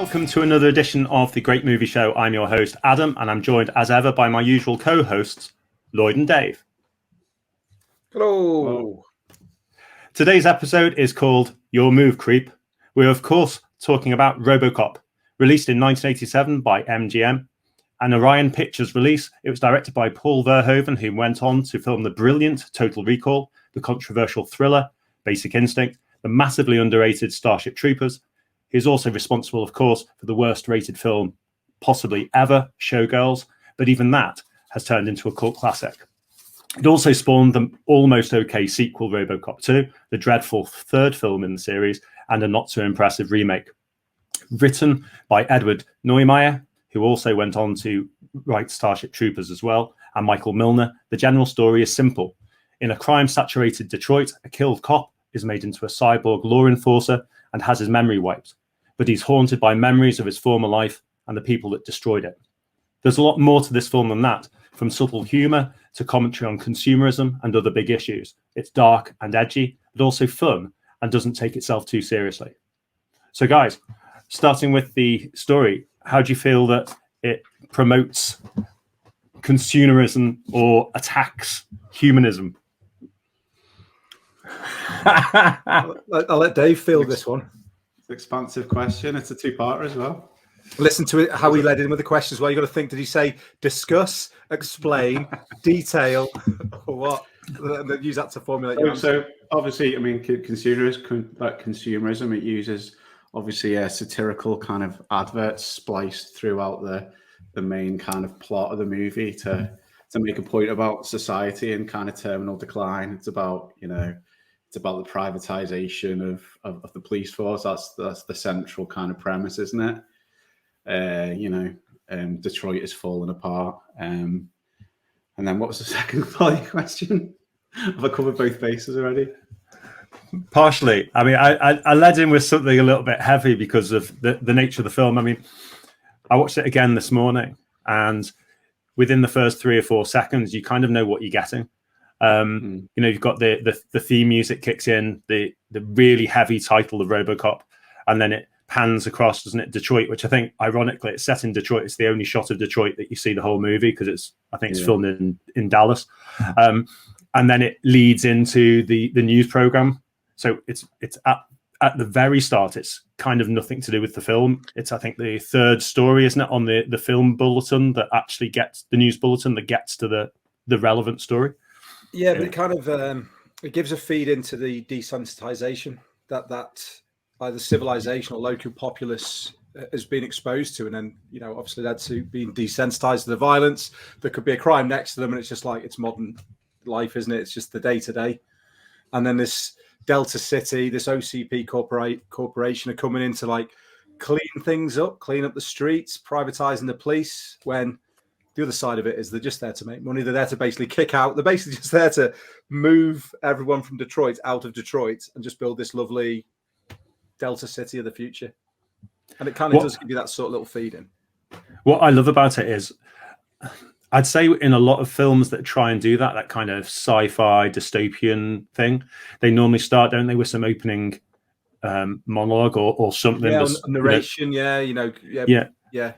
Welcome to another edition of the Great Movie Show. I'm your host, Adam, and I'm joined as ever by my usual co-hosts, Lloyd and Dave. Hello. Hello. Today's episode is called Your Move, Creep. We're, of course, talking about Robocop, released in 1987 by MGM. An Orion Pictures release. It was directed by Paul Verhoeven, who went on to film the brilliant Total Recall, the controversial thriller, Basic Instinct, the massively underrated Starship Troopers. He is also responsible, of course, for the worst-rated film possibly ever, Showgirls, but even that has turned into a cult classic. It also spawned the almost okay sequel, Robocop 2, the dreadful third film in the series, and a not-so-impressive remake. Written by Edward Neumeier, who also went on to write Starship Troopers as well, and Michael Milner, the general story is simple. In a crime-saturated Detroit, a killed cop is made into a cyborg law enforcer and has his memory wiped. But he's haunted by memories of his former life and the people that destroyed it. There's a lot more to this film than that, from subtle humour to commentary on consumerism and other big issues. It's dark and edgy, but also fun and doesn't take itself too seriously. So guys, starting with the story, how do you feel that it promotes consumerism or attacks humanism? I'll let Dave field this one. It's an expansive question. It's a two-parter as well. Listen to it, how he led in with the questions. Well, you got to think, did he say discuss, explain, detail, or what? And then use that to formulate your answer. So obviously, I mean, consumerism, it uses obviously a satirical kind of adverts spliced throughout the main kind of plot of the movie to make a point about society and kind of terminal decline. It's about, it's about the privatization of the police force. That's the central kind of premise, isn't it? Detroit is falling apart. And then what was the second part of your question? Have I covered both bases already? Partially. I mean, I led in with something a little bit heavy because of the nature of the film. I mean, I watched it again this morning, and within the first 3 or 4 seconds, you kind of know what you're getting. You've got the theme music kicks in, the really heavy title of Robocop, and then it pans across, doesn't it, Detroit, which I think, ironically, it's set in Detroit. It's the only shot of Detroit that you see the whole movie because it's filmed in Dallas. And then it leads into the news program. So it's at the very start, it's kind of nothing to do with the film. It's, I think, the third story, isn't it, on the film bulletin that actually gets the news bulletin that gets to the relevant story. Yeah, but it kind of it gives a feed into the desensitization that either civilization or local populace has been exposed to, and then obviously led to being desensitized to the violence. There could be a crime next to them, and it's just like it's modern life, isn't it? It's just the day to day. And then this Delta City, this OCP corporation are coming in to like clean things up, clean up the streets, privatizing the police, when the other side of it is they're just there to make money. They're there to basically kick out. They're basically just there to move everyone from Detroit out of Detroit and just build this lovely Delta City of the future. And it kind of does give you that sort of little feed in. What I love about it is, I'd say in a lot of films that try and do that kind of sci-fi dystopian thing, they normally start, don't they, with some opening monologue or something. Yeah, narration. Yeah.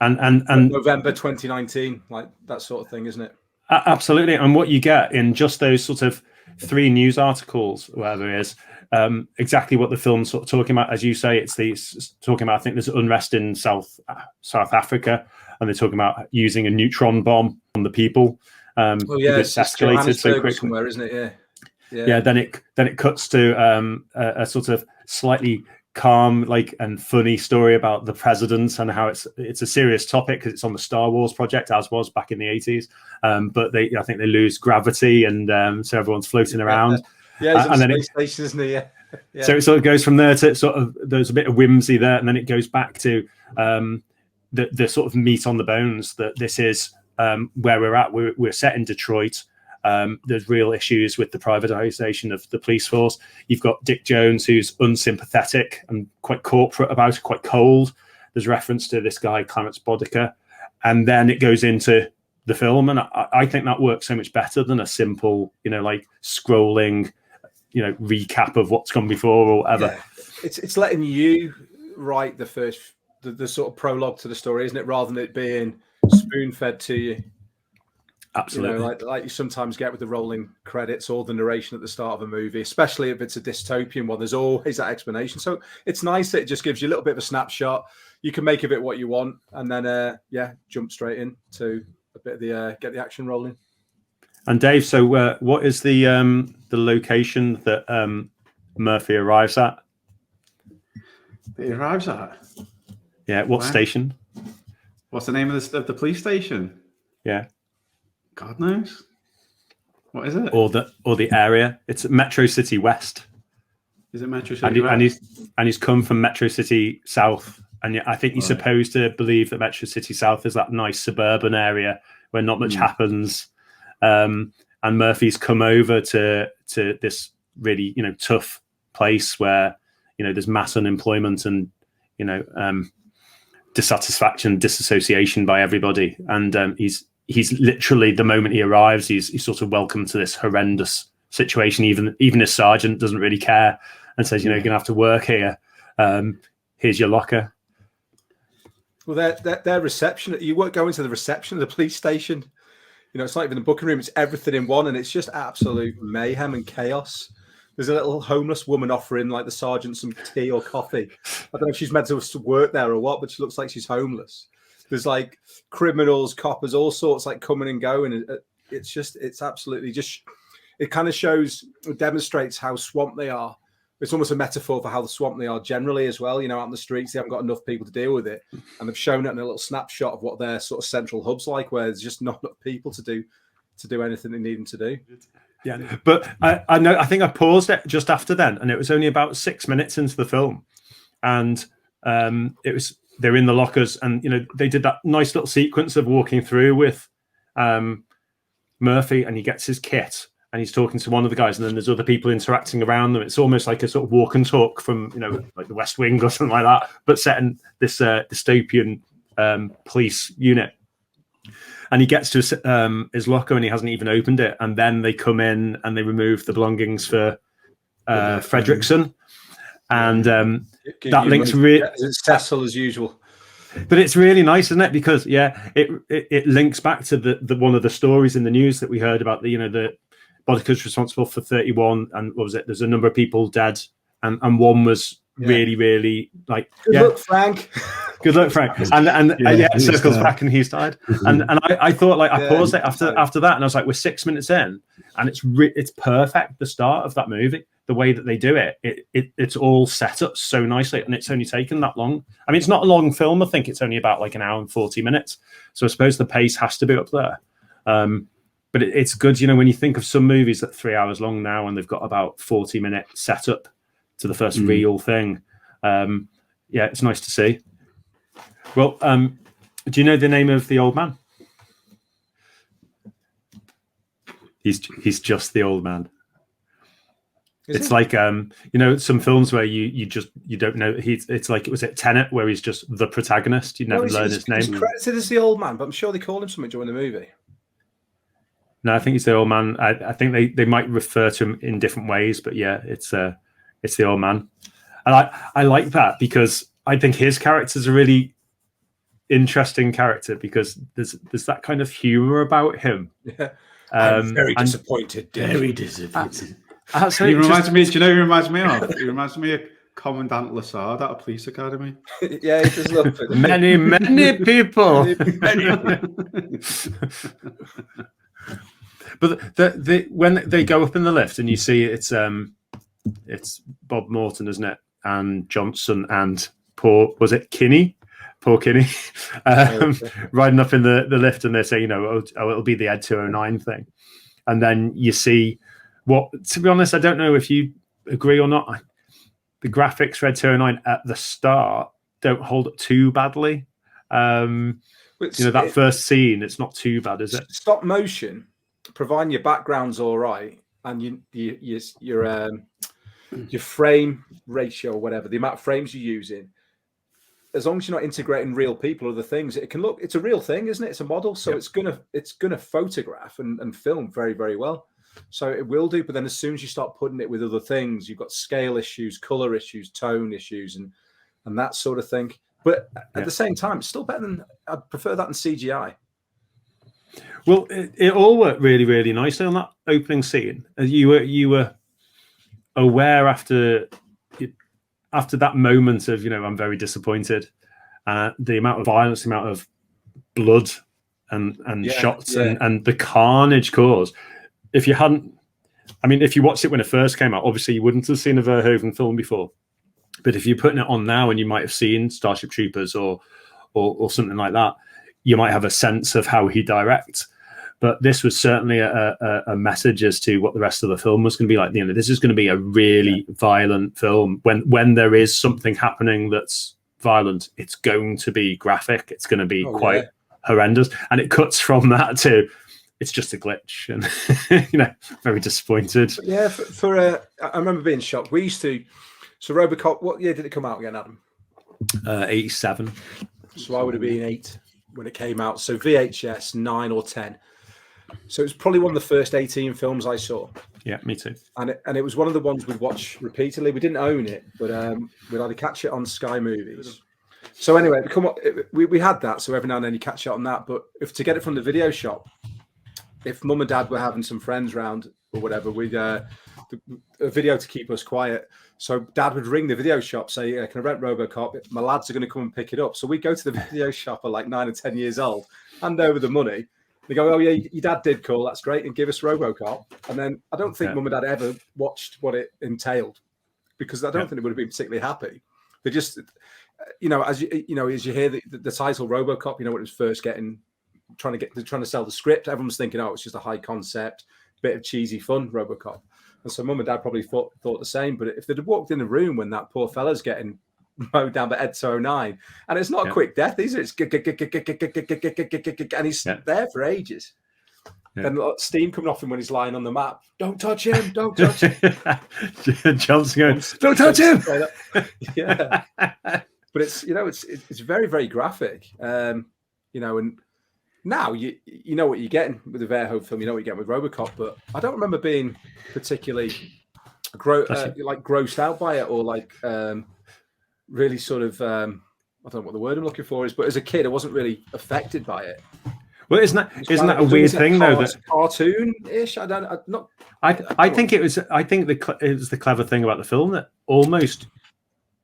And November 2019, like that sort of thing, isn't it? Absolutely. And what you get in just those sort of 3 news articles, whatever it is, exactly what the film's sort of talking about. As you say, it's talking about, I think there's unrest in South Africa, and they're talking about using a neutron bomb on the people. It's escalated so quickly. Somewhere, isn't it? Yeah. Then it cuts to a sort of slightly calm, and funny story about the president and how it's a serious topic because it's on the Star Wars project, as was back in the 80s. But I think they lose gravity, and so everyone's floating around. Yeah, and then space station, isn't he? Yeah. So it sort of goes from there to sort of, there's a bit of whimsy there, and then it goes back to the sort of meat on the bones that this is where we're at. We're set in Detroit. There's real issues with the privatization of the police force. You've got Dick Jones, who's unsympathetic and quite corporate about it, quite cold. There's reference to this guy, Clarence Bodicker. And then it goes into the film. And I think that works so much better than a simple, scrolling, recap of what's gone before or whatever. Yeah. It's letting you write the first the sort of prologue to the story, isn't it? Rather than it being spoon fed to you. Absolutely. Like you sometimes get with the rolling credits or the narration at the start of a movie, especially if it's a dystopian one. There's always that explanation. So it's nice that it just gives you a little bit of a snapshot. You can make of it what you want, and then jump straight in to a bit of the get the action rolling. And Dave, so what is the location that Murphy arrives at? He arrives at? Yeah, what station? What's the name of the police station? Yeah. God knows. What is it? Or the area? It's Metro City West. Is it Metro City West? And he's come from Metro City South, and I think you're supposed to believe that Metro City South is that nice suburban area where not much happens. And Murphy's come over to this really tough place where there's mass unemployment and dissatisfaction, disassociation by everybody, and he's literally, the moment he arrives, he's sort of welcomed to this horrendous situation. Even his sergeant doesn't really care and says, you're going to have to work here. Here's your locker. Well, their reception, you won't go into the reception of the police station. It's not even the booking room, it's everything in one, and it's just absolute mayhem and chaos. There's a little homeless woman offering like the sergeant some tea or coffee. I don't know if she's meant to work there or what, but she looks like she's homeless. There's like criminals, coppers, all sorts like coming and going. It's absolutely just, it kind of demonstrates how swamped they are. It's almost a metaphor for how the swamp they are generally as well. Out in the streets, they haven't got enough people to deal with it. And they've shown it in a little snapshot of what their sort of central hub's like, where there's just not enough people to do anything they need them to do. Yeah, but I know, I think I paused it just after then, and it was only about 6 minutes into the film. And they're in the lockers, and they did that nice little sequence of walking through with Murphy, and he gets his kit and he's talking to one of the guys, and then there's other people interacting around them. It's almost like a sort of walk and talk from like the West Wing or something like that, but set in this dystopian police unit. And he gets to his locker and he hasn't even opened it, and then they come in and they remove the belongings for Fredrickson. And that links really. It's Cecil as usual, but it's really nice, isn't it? Because it links back to the one of the stories in the news that we heard about the Bodyguard's responsible for 31, and what was it? There's a number of people dead, and one was really like good luck, Frank. Good luck, Frank. And it circles back and he's died. And I thought, like, I paused it after that, and I was like, we're 6 minutes in, and it's perfect. The start of that movie, the way that they do it's all set up so nicely, and it's only taken that long. I mean, it's not a long film. I think it's only about like an hour and 40 minutes. So I suppose the pace has to be up there. But it's good, when you think of some movies that are 3 hours long now, and they've got about 40-minute setup to the first real thing. It's nice to see. Well, do you know the name of the old man? He's just the old man. It's like some films where you don't know. It's like, was it Tenet, where he's just the protagonist? You never learn his name. He's credited as the old man, but I'm sure they called him something during the movie. No, I think he's the old man. I think they might refer to him in different ways, but yeah, it's the old man. And I like that, because I think his character's a really interesting character, because there's that kind of humor about him. Yeah. I'm very disappointed. Very disappointed. He reminds me. Do you know who he reminds me of? He reminds me of Commandant Lassard at a police academy. Yeah, he does look it. many people. But when they go up in the lift and you see it's Bob Morton, isn't it? And Johnson and poor Kinney, riding up in the lift, and they're saying, it'll be the Ed 209 thing. And then you see what, to be honest, I don't know if you agree or not. The graphics for Ed 209 at the start don't hold up too badly. That first scene, it's not too bad, is it? Stop motion, providing your background's all right, and your frame ratio or whatever, the amount of frames you're using, as long as you're not integrating real people or other things, it's a real thing, isn't it? It's a model, so it's gonna photograph and film very, very well. So it will do, but then as soon as you start putting it with other things, you've got scale issues, color issues, tone issues, and that sort of thing. But at the same time, it's still better than, I'd prefer that than CGI. Well, it all worked really, really nicely on that opening scene. You were aware after that moment of, I'm very disappointed. The amount of violence, the amount of blood and shots and the carnage caused. If you watched it when it first came out, obviously you wouldn't have seen a Verhoeven film before. But if you're putting it on now and you might have seen Starship Troopers or something like that, you might have a sense of how he directs. But this was certainly a message as to what the rest of the film was going to be like. This is going to be a really violent film. When there is something happening that's violent, it's going to be graphic. It's going to be quite horrendous. And it cuts from that to it's just a glitch, and very disappointed. But yeah, I remember being shocked. We used to. So Robocop, what year did it come out again, Adam? 87. So I would have been 8 when it came out. So VHS 9 or 10. So it was probably one of the first 18 films I saw. Yeah, me too. And it was one of the ones we'd watch repeatedly. We didn't own it, but we'd either catch it on Sky Movies. So anyway, we had that. So every now and then you catch it on that. But to get it from the video shop, if mum and dad were having some friends round or whatever, we'd a video to keep us quiet. So dad would ring the video shop, say, can I rent Robocop? My lads are going to come and pick it up. So we go to the video shop at like 9 or 10 years old, hand over the money. They go, oh, yeah, your dad did call. That's great. And give us Robocop. And then I don't think mum and dad ever watched what it entailed because I don't think they would have been particularly happy. They just, as you hear the title Robocop, when it was first trying to sell the script, everyone was thinking, oh, it's just a high concept, bit of cheesy fun, Robocop. And so mum and dad probably thought the same. But if they'd have walked in the room when that poor fella's getting mowed down by Ed 09, and it's not a quick death, either. It's and he's there for ages. Then steam coming off him when he's lying on the map. Don't touch him! Don't touch him! Johnson going, don't touch him! Yeah, but it's very, very graphic. And now you know what you're getting with the Verhoeven film. You know what you're getting with Robocop, but I don't remember being particularly grossed out by it or really sort of I don't know what the word I'm looking for is, but as a kid I wasn't really affected by it. Well, isn't that a weird thing though? That cartoon-ish. I think it was the clever thing about the film that almost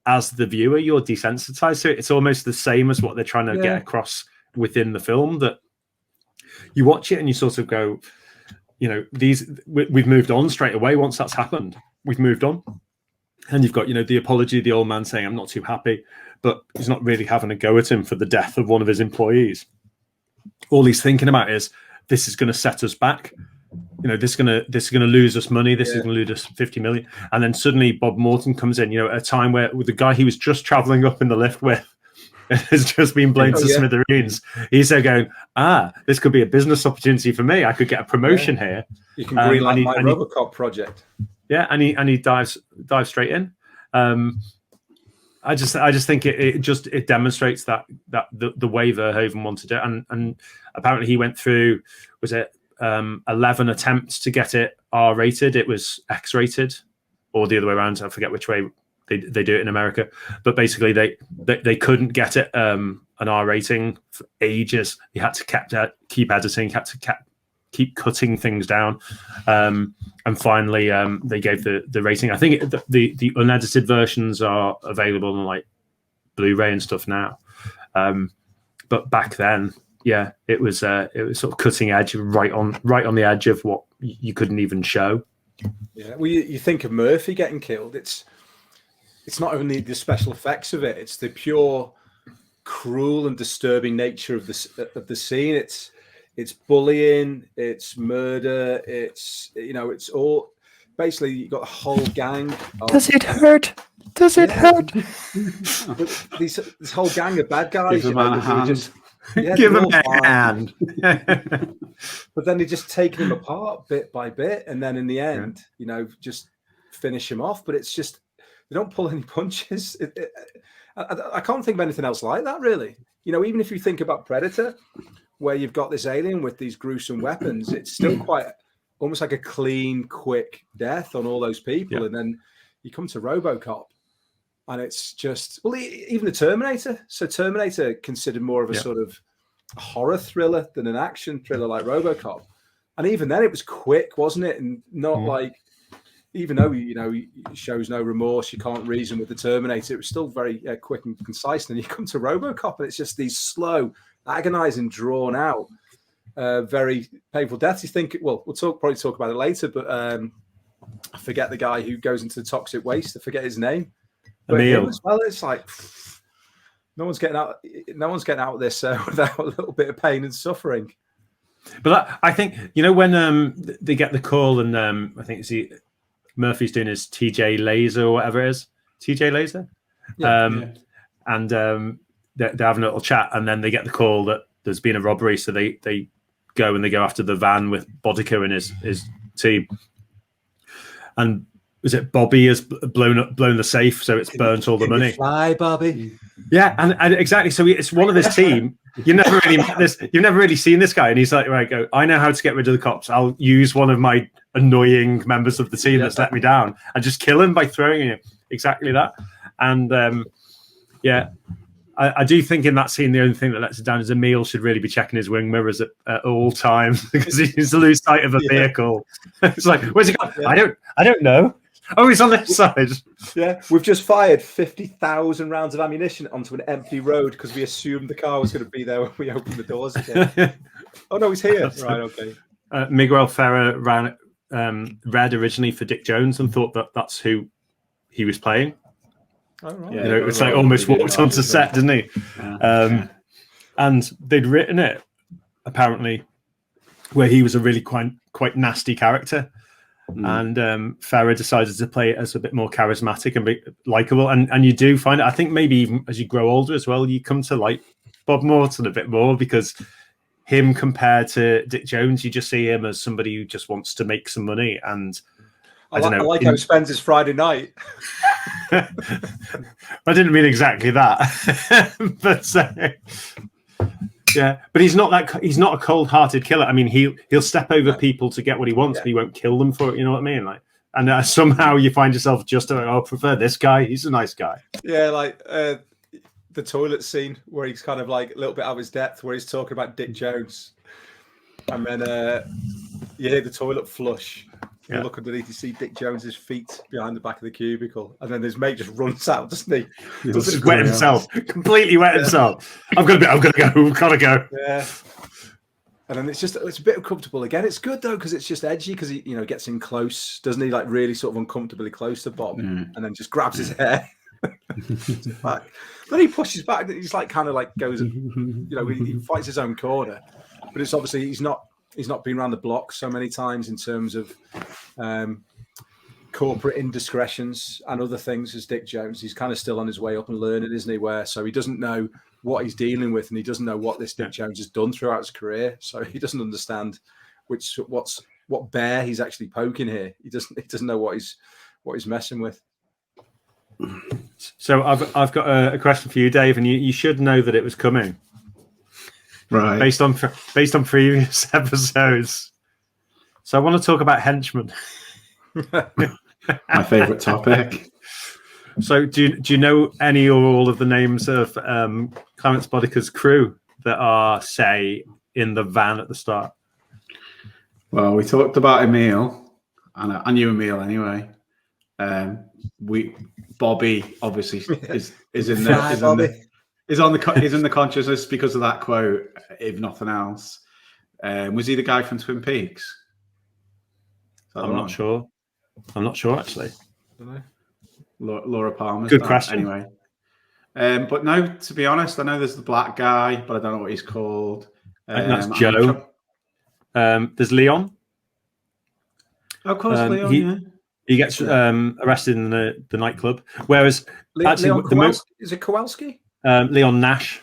as the viewer you're desensitized to it. It's almost the same as what they're trying to get across within the film, that you watch it and you sort of go, we've moved on straight away. Once that's happened, we've moved on. And you've got, the apology, the old man saying, I'm not too happy, but he's not really having a go at him for the death of one of his employees. All he's thinking about is, this is going to set us back. This is going to lose us money. This is going to lose us 50 million. And then suddenly Bob Morton comes in, at a time where with the guy he was just traveling up in the lift with has just been blown to smithereens. He's there going, this could be a business opportunity for me. I could get a promotion here. You can greenlight my Robocop project. Yeah, and he dives straight in. I just think it demonstrates that the way Verhoeven wanted it, and apparently he went through 11 attempts to get it R-rated. It was X-rated, or the other way around. I forget which way they do it in America, but basically they couldn't get it an R rating for ages. He had to keep editing, had to keep cutting things down, and finally they gave the rating. I think the unedited versions are available on like Blu-ray and stuff now, but back then, it was sort of cutting edge, right on the edge of what you couldn't even show. Yeah, well, you think of Murphy getting killed. It's not only the special effects of it; it's the pure, cruel and disturbing nature of the scene. It's bullying, it's murder, it's all basically you got a whole gang. Does it hurt? Does it hurt? This whole gang of bad guys. Give him a hand. Give him a hand. But then they just taking him apart bit by bit, and then in the end, just finish him off. But it's just they don't pull any punches. I can't think of anything else like that, really. Even if you think about Predator, where you've got this alien with these gruesome weapons, it's still quite almost like a clean, quick death on all those people. Yeah. And then you come to Robocop, And it's just, well, even the Terminator. So Terminator considered more of a sort of horror thriller than an action thriller like Robocop. And even then it was quick, wasn't it? And not like, even though, he shows no remorse, you can't reason with the Terminator, it was still very quick and concise. And then you come to Robocop and it's just these slow, agonizing, drawn out, very painful deaths. You think, well, we'll probably talk about it later, but I forget the guy who goes into the toxic waste. I forget his name. But him as well, it's like no one's getting out of this without a little bit of pain and suffering. But I think when they get the call and I think Murphy's doing his TJ Laser or whatever it is, TJ Laser, and they're having a little chat, and then they get the call that there's been a robbery, so they go after the van with Bodica and his team, and. Was it Bobby has blown the safe, so it's burnt all the money? Fly, Bobby. Yeah, and exactly. So it's one of his team. You've never really met this. You've never really seen this guy, and he's like, right, go. I know how to get rid of the cops. I'll use one of my annoying members of the team that's let me down, and just kill him by throwing him. Exactly that. And I do think in that scene, the only thing that lets it down is Emil should really be checking his wing mirrors at all times because he needs to lose sight of a vehicle. It's like, where's he gone? Yeah. I don't know. Oh, he's on this side. Yeah, we've just fired 50,000 rounds of ammunition onto an empty road because we assumed the car was going to be there when we opened the doors again. Oh no, he's here. Right, okay. Miguel Ferrer read originally for Dick Jones and thought that that's who he was playing. Oh, right. Yeah, it's like almost walked onto set, didn't he? Yeah. And they'd written it apparently where he was a really quite nasty character. And Ferrer decided to play it as a bit more charismatic and be likable, and you do find it. I think maybe even as you grow older as well, you come to like Bob Morton a bit more because him compared to Dick Jones, you just see him as somebody who just wants to make some money. And I don't know. I like how he spends his Friday night. I didn't mean exactly that, but. Yeah, but he's not a cold-hearted killer. I mean, he'll step over people to get what he wants, but he won't kill them for it. You know what I mean? Like, and somehow you find yourself just I prefer this guy. He's a nice guy. Yeah, like the toilet scene where he's kind of like a little bit out of his depth, where he's talking about Dick Jones, and then you hear the toilet flush. You look underneath, you see Dick Jones's feet behind the back of the cubicle, and then his mate just runs out, doesn't he? Just wet himself, completely wet himself. I've got to go. Yeah. And then it's a bit uncomfortable again. It's good though because it's just edgy because he gets in close, doesn't he? Like really sort of uncomfortably close to Bob, and then just grabs his hair. Back. Then he pushes back. He's like kind of like goes, he fights his own corner, but it's obviously he's not been around the block so many times in terms of corporate indiscretions and other things as Dick Jones. He's kind of still on his way up and learning, isn't he? So he doesn't know what he's dealing with, and he doesn't know what this Dick Jones has done throughout his career. So he doesn't understand what bear he's actually poking here. He doesn't know what he's messing with. So I've got a question for you, Dave, and you should know that it was coming. Right. Based on previous episodes. So I want to talk about Henchmen. My favorite topic. So do you know any or all of the names of Clarence Bodica's crew that are, say, in the van at the start? Well, we talked about Emil, and I knew Emil anyway. Bobby obviously is in there. He's in the consciousness because of that quote, if nothing else. Was he the guy from Twin Peaks? I'm not sure. I'm not sure, actually. I don't know. Laura Palmer's good question. Anyway. But no, to be honest, I know there's the black guy, but I don't know what he's called. I think that's Joe. There's Leon. Oh, of course, Leon, He gets arrested in the nightclub. Whereas, Leon is it Kowalski? Leon Nash.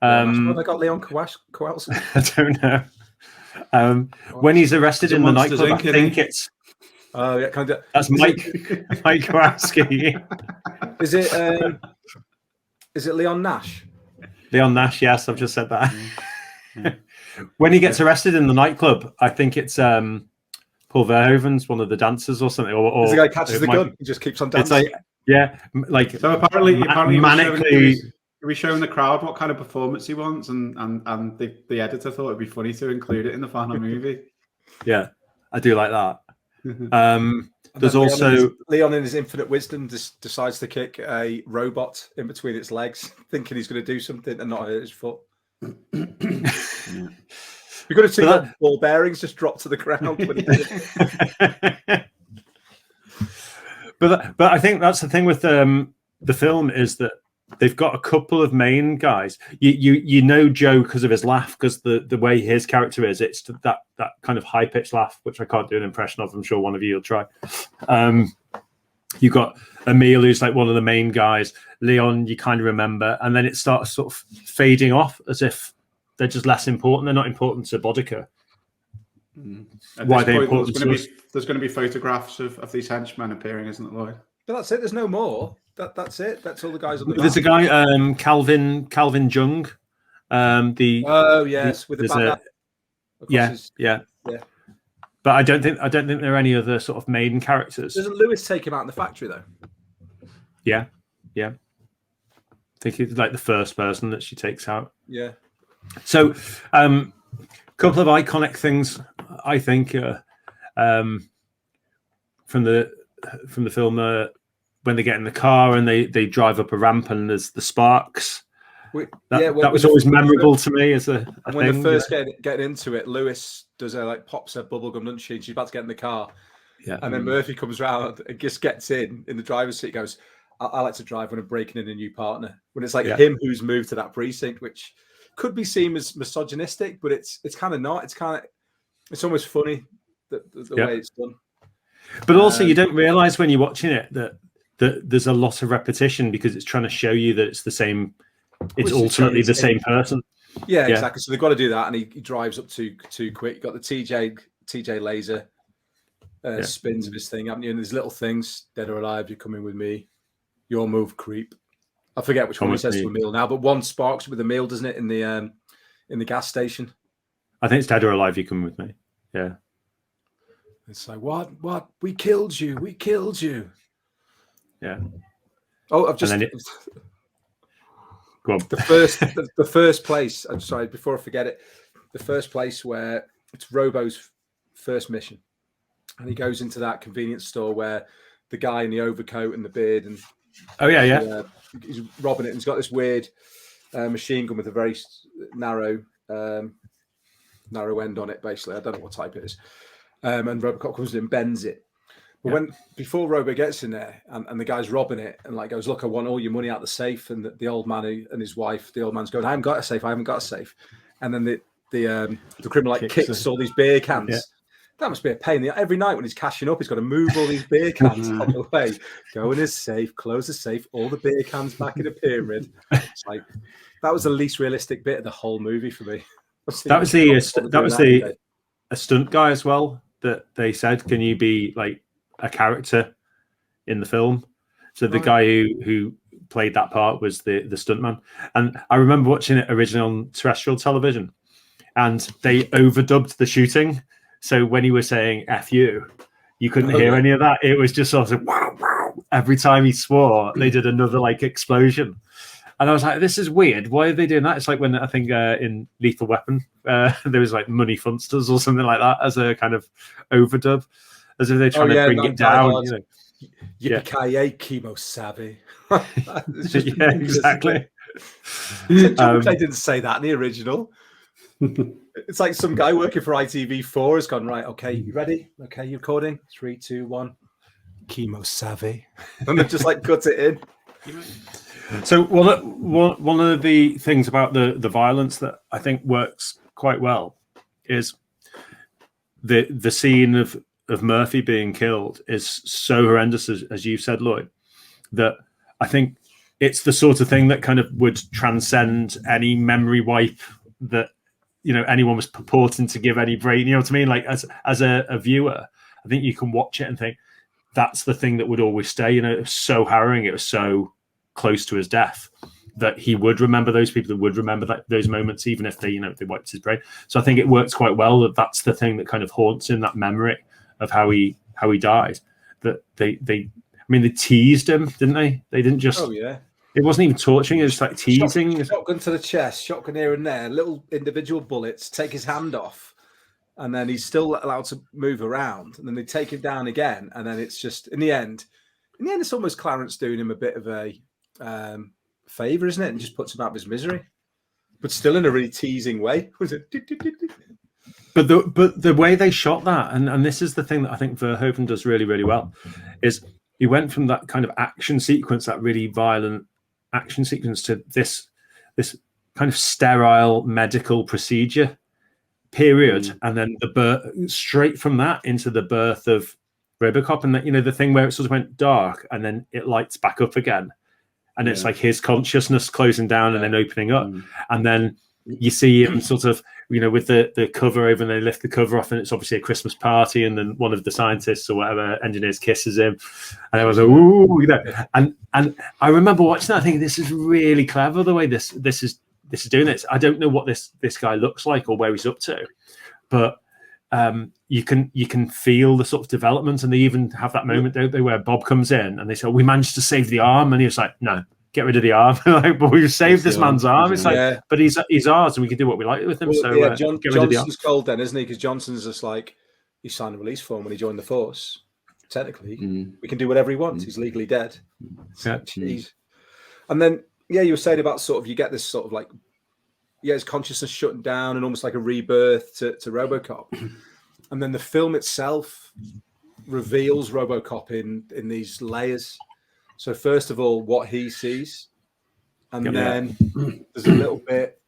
Have I got Leon Kowalski? I don't know. When he's arrested in the nightclub, I think it's. Oh yeah, kind of. That's Mike Kowalski. Is it Leon Nash? Leon Nash, yes, I've just said that. When he gets arrested in the nightclub, I think it's Paul Verhoeven's one of the dancers or something. Or the guy catches the gun, he just keeps on dancing. Yeah, like So apparently, manically. he was showing the crowd what kind of performance he wants, and the editor thought it'd be funny to include it in the final movie. Yeah, I do like that. There's Leon also Leon, in his infinite wisdom, decides to kick a robot in between its legs, thinking he's going to do something and not hurt his foot. Yeah. We could have seen that ball bearings just drop to the ground when he did it. But I think that's the thing with the film is that they've got a couple of main guys. You know Joe because of his laugh, because the way his character is, it's that kind of high pitched laugh, which I can't do an impression of. I'm sure one of you will try. You got Emil, who's like one of the main guys. Leon, you kind of remember, and then it starts sort of fading off as if they're just less important. They're not important to Bodica. Why they important to us? There's going to be photographs of these henchmen appearing, isn't it, Lloyd? But that's it. There's no more. That's it. That's all the guys on the. There's a guy, Calvin Jung. With the bad yeah. But I don't think there are any other sort of main characters. Doesn't Lewis take him out in the factory though? Yeah. I think he's like the first person that she takes out. Yeah. So, a couple of iconic things I think from the film when they get in the car and they drive up a ramp and there's the sparks. That was always memorable to me as a when thing. they first get into it, Lewis does pops her bubblegum, doesn't she? She's about to get in the car. Yeah. And then Murphy comes round and just gets in the driver's seat, goes, I like to drive when I'm breaking in a new partner. When it's like him who's moved to that precinct, which could be seen as misogynistic, but it's kind of not. It's almost funny the way it's done. But also you don't realise when you're watching it that there's a lot of repetition because it's trying to show you that it's the same. It's ultimately the same person. Yeah, exactly. So they've got to do that, and he drives up too quick. You've got the TJ laser spins of his thing, haven't you? And there's little things, dead or alive, you're coming with me. Your move, creep. I forget which one he says to Emil now, but one sparks with Emil, doesn't it? In the gas station. I think it's dead or alive. You come with me. Yeah. It's like what? We killed you. Yeah. Oh, I've just. Go on. The first place. I'm sorry. Before I forget it, the first place where it's Robo's first mission, and he goes into that convenience store where the guy in the overcoat and the beard and he's robbing it. And he's got this weird machine gun with a very narrow end on it. Basically, I don't know what type it is. And Robocop comes in and bends it. But before Robo gets in there and the guy's robbing it and like goes, look, I want all your money out the safe. And the old man and his wife, the old man's going, I haven't got a safe. And then the criminal kicks all these beer cans. Yeah. That must be a pain. Every night when he's cashing up, he's got to move all these beer cans on the way. Go in his safe, close the safe, all the beer cans back in a pyramid. It's like that was the least realistic bit of the whole movie for me. That was a stunt guy as well. That they said, can you be like a character in the film? So the guy who played that part was the stuntman. And I remember watching it originally on terrestrial television, and they overdubbed the shooting. So when he was saying "F you," you couldn't hear any of that. It was just sort of wow, wow. Every time he swore, they did another like explosion. And I was like, this is weird. Why are they doing that? It's like when I think in Lethal Weapon, there was like Money Funsters or something like that as a kind of overdub, as if they're trying to bring it down. Yippee-ki-yay, chemo savvy. Yeah, exactly. They didn't say that in the original. It's like some guy working for ITV4 has gone, right, okay, you ready? Okay, you recording? 3, 2, 1. Chemo savvy. And they've just like cut it in. So one of the things about the violence that I think works quite well is the scene of Murphy being killed is so horrendous, as you said, Lloyd, that I think it's the sort of thing that kind of would transcend any memory wipe that anyone was purporting to give any brain. You know what I mean? Like as a viewer, I think you can watch it and think that's the thing that would always stay. It was so harrowing. It was so close to his death that he would remember those people, that would remember those moments, even if they wiped his brain. So I think it works quite well that that's the thing that kind of haunts him, that memory of how he died. That they mean, they teased him, didn't they? They didn't just. Oh yeah. It wasn't even torturing. It was like teasing. Shotgun to the chest, shotgun here and there, little individual bullets. Take his hand off, and then he's still allowed to move around. And then they take him down again, and then it's just in the end, it's almost Clarence doing him a bit of a favor, isn't it? And just puts him out of his misery, but still in a really teasing way. Was it? But the way they shot that, and this is the thing that I think Verhoeven does really, really well, is he went from that kind of action sequence, that really violent action sequence, to this kind of sterile medical procedure period, and then straight from that into the birth of Robocop, and that, the thing where it sort of went dark and then it lights back up again, and it's like his consciousness closing down and then opening up, and then you see him sort of, with the cover over, and they lift the cover off, and it's obviously a Christmas party, and then one of the scientists or whatever engineers kisses him, and I was like, ooh, and I remember watching that, thinking, this is really clever the way this is doing this. I don't know what this guy looks like or where he's up to, but you can feel the sort of development, and they even have that moment, don't they, where Bob comes in and they say, we managed to save the arm, and he was like, no, get rid of the arm. Like, but we've saved this man's arm. It's like, but he's ours, and we can do what we like with him. Well, so Johnson's cold then, isn't he? Because Johnson's just like, he signed a release form when he joined the force. Technically, we can do whatever he wants. He's legally dead. Yeah. And then, you were saying about sort of, you get this sort of like, his consciousness shutting down and almost like a rebirth to Robocop. And then the film itself reveals Robocop in these layers. So first of all, what he sees, and then there's a little bit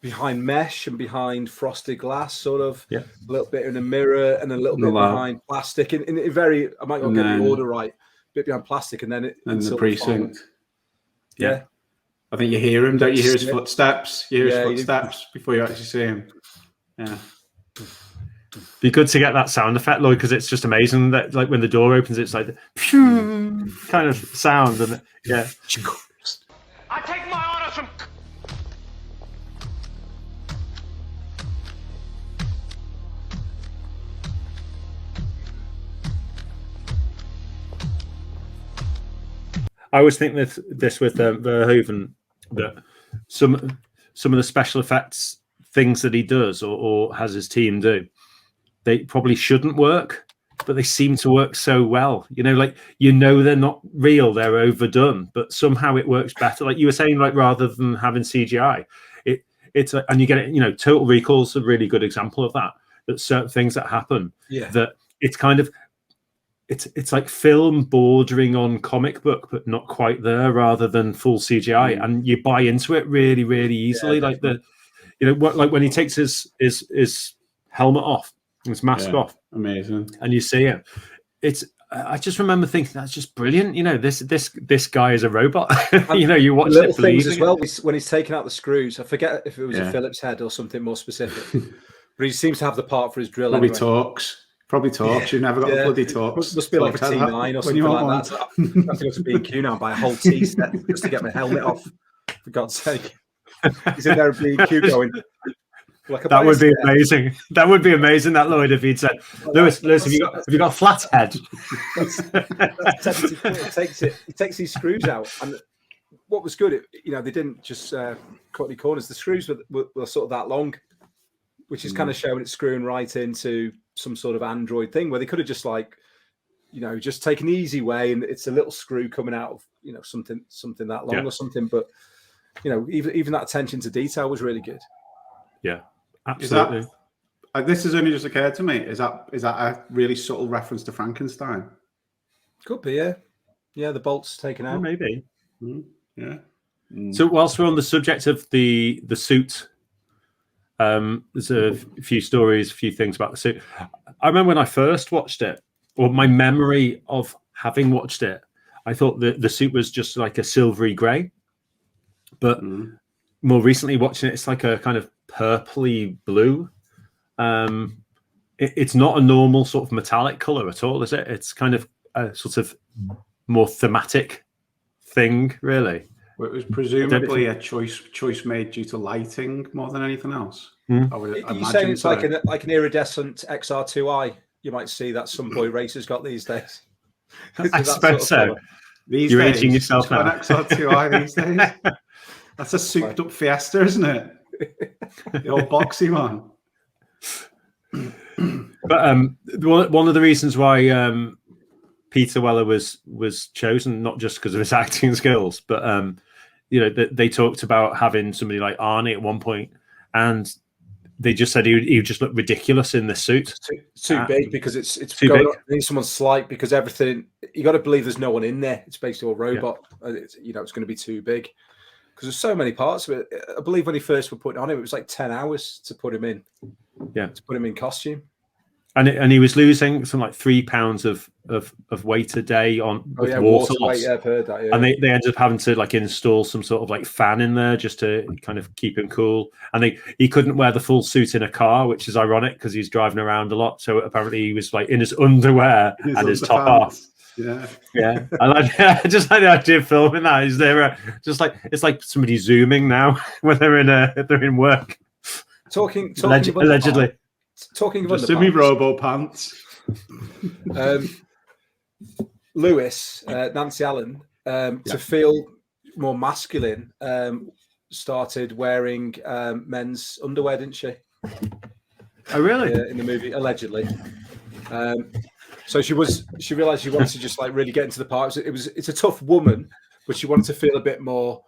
behind mesh and behind frosted glass, sort of a little bit in a mirror, and a little bit behind plastic. In a very, I might not get the order right, a bit behind plastic, and then the precinct. Yeah. I think you hear him, don't you? Hear his footsteps. You hear his footsteps before you actually see him. Yeah. Be good to get that sound effect, Lloyd, because it's just amazing that, like, when the door opens, it's like the pew kind of sound, and I take my orders from. I always think this with Verhoeven, that some of the special effects things that he does or has his team do, they probably shouldn't work, but they seem to work so well. They're not real, they're overdone, but somehow it works better. Like you were saying, like, rather than having CGI, it's and you get it. Total Recall's a really good example of that. That certain things that happen, that it's kind of. It's like film bordering on comic book, but not quite there, rather than full CGI, and you buy into it really, really easily. Like like when he takes his helmet off, his mask off, amazing, and you see him. I just remember thinking, that's just brilliant. This guy is a robot. You watch little it things as well when he's taking out the screws. I forget if it was a Phillips head or something more specific, but he seems to have the part for his drill. Probably talks. You never got a bloody talks. Must be like a T9 or something like that. I have to go to B&Q now and buy a whole tea set just to get my helmet off. For God's sake, he's in there at B&Q going. That would be amazing. That would be amazing. That Lloyd, if he'd said, "Lewis, have you got a flat head?" He takes these screws out, and what was good, they didn't just cut any corners. The screws were sort of that long, which is kind of showing it's screwing right into some sort of Android thing where they could have just just taken the easy way, and it's a little screw coming out of something that long or something. But even that attention to detail was really good. Yeah, absolutely. This has only just occurred to me. Is that a really subtle reference to Frankenstein? Could be, yeah. Yeah, the bolts taken out. Yeah, maybe. Yeah. So whilst we're on the subject of the suit. There's a few stories, a few things about the suit. I remember when I first watched it, or my memory of having watched it, I thought the suit was just like a silvery grey. But more recently watching it, it's like a kind of purpley blue. It's not a normal sort of metallic colour at all, is it? It's kind of a sort of more thematic thing, really. Well, it was presumably a choice made due to lighting more than anything else. I would Are you saying it's like an iridescent XR2i? You might see that some boy racers got these days. I suppose so. These You're days, aging yourself now. An XR2i these days. That's a souped up Fiesta, isn't it? The old boxy one. But one of the reasons why Peter Weller was chosen, not just because of his acting skills, but they talked about having somebody like Arnie at one point, and they just said he would just look ridiculous in this suit. It's too big because it's too going big. on, need someone slight because everything you got to believe there's no one in there. It's basically a robot. Yeah. It's going to be too big because there's so many parts of it. I believe when he first were putting on him, it was like 10 hours to put him in. Yeah, to put him in costume. And he was losing some like 3 pounds of weight a day on water loss. Weight, yeah, I've heard that. Yeah. And they ended up having to like install some sort of like fan in there just to kind of keep him cool. And he couldn't wear the full suit in a car, which is ironic because he's driving around a lot. So apparently he was like in his underwear and his top off. Yeah. I just like the idea of filming that. Is there just like it's like somebody zooming now when they're in work. Talking allegedly. Talking about just in me Robo pants. Lewis, Nancy Allen, to feel more masculine, started wearing men's underwear, didn't she? Oh, really? In the movie, allegedly. So she realized she wanted to just like really get into the part. It's a tough woman, but she wanted to feel a bit more.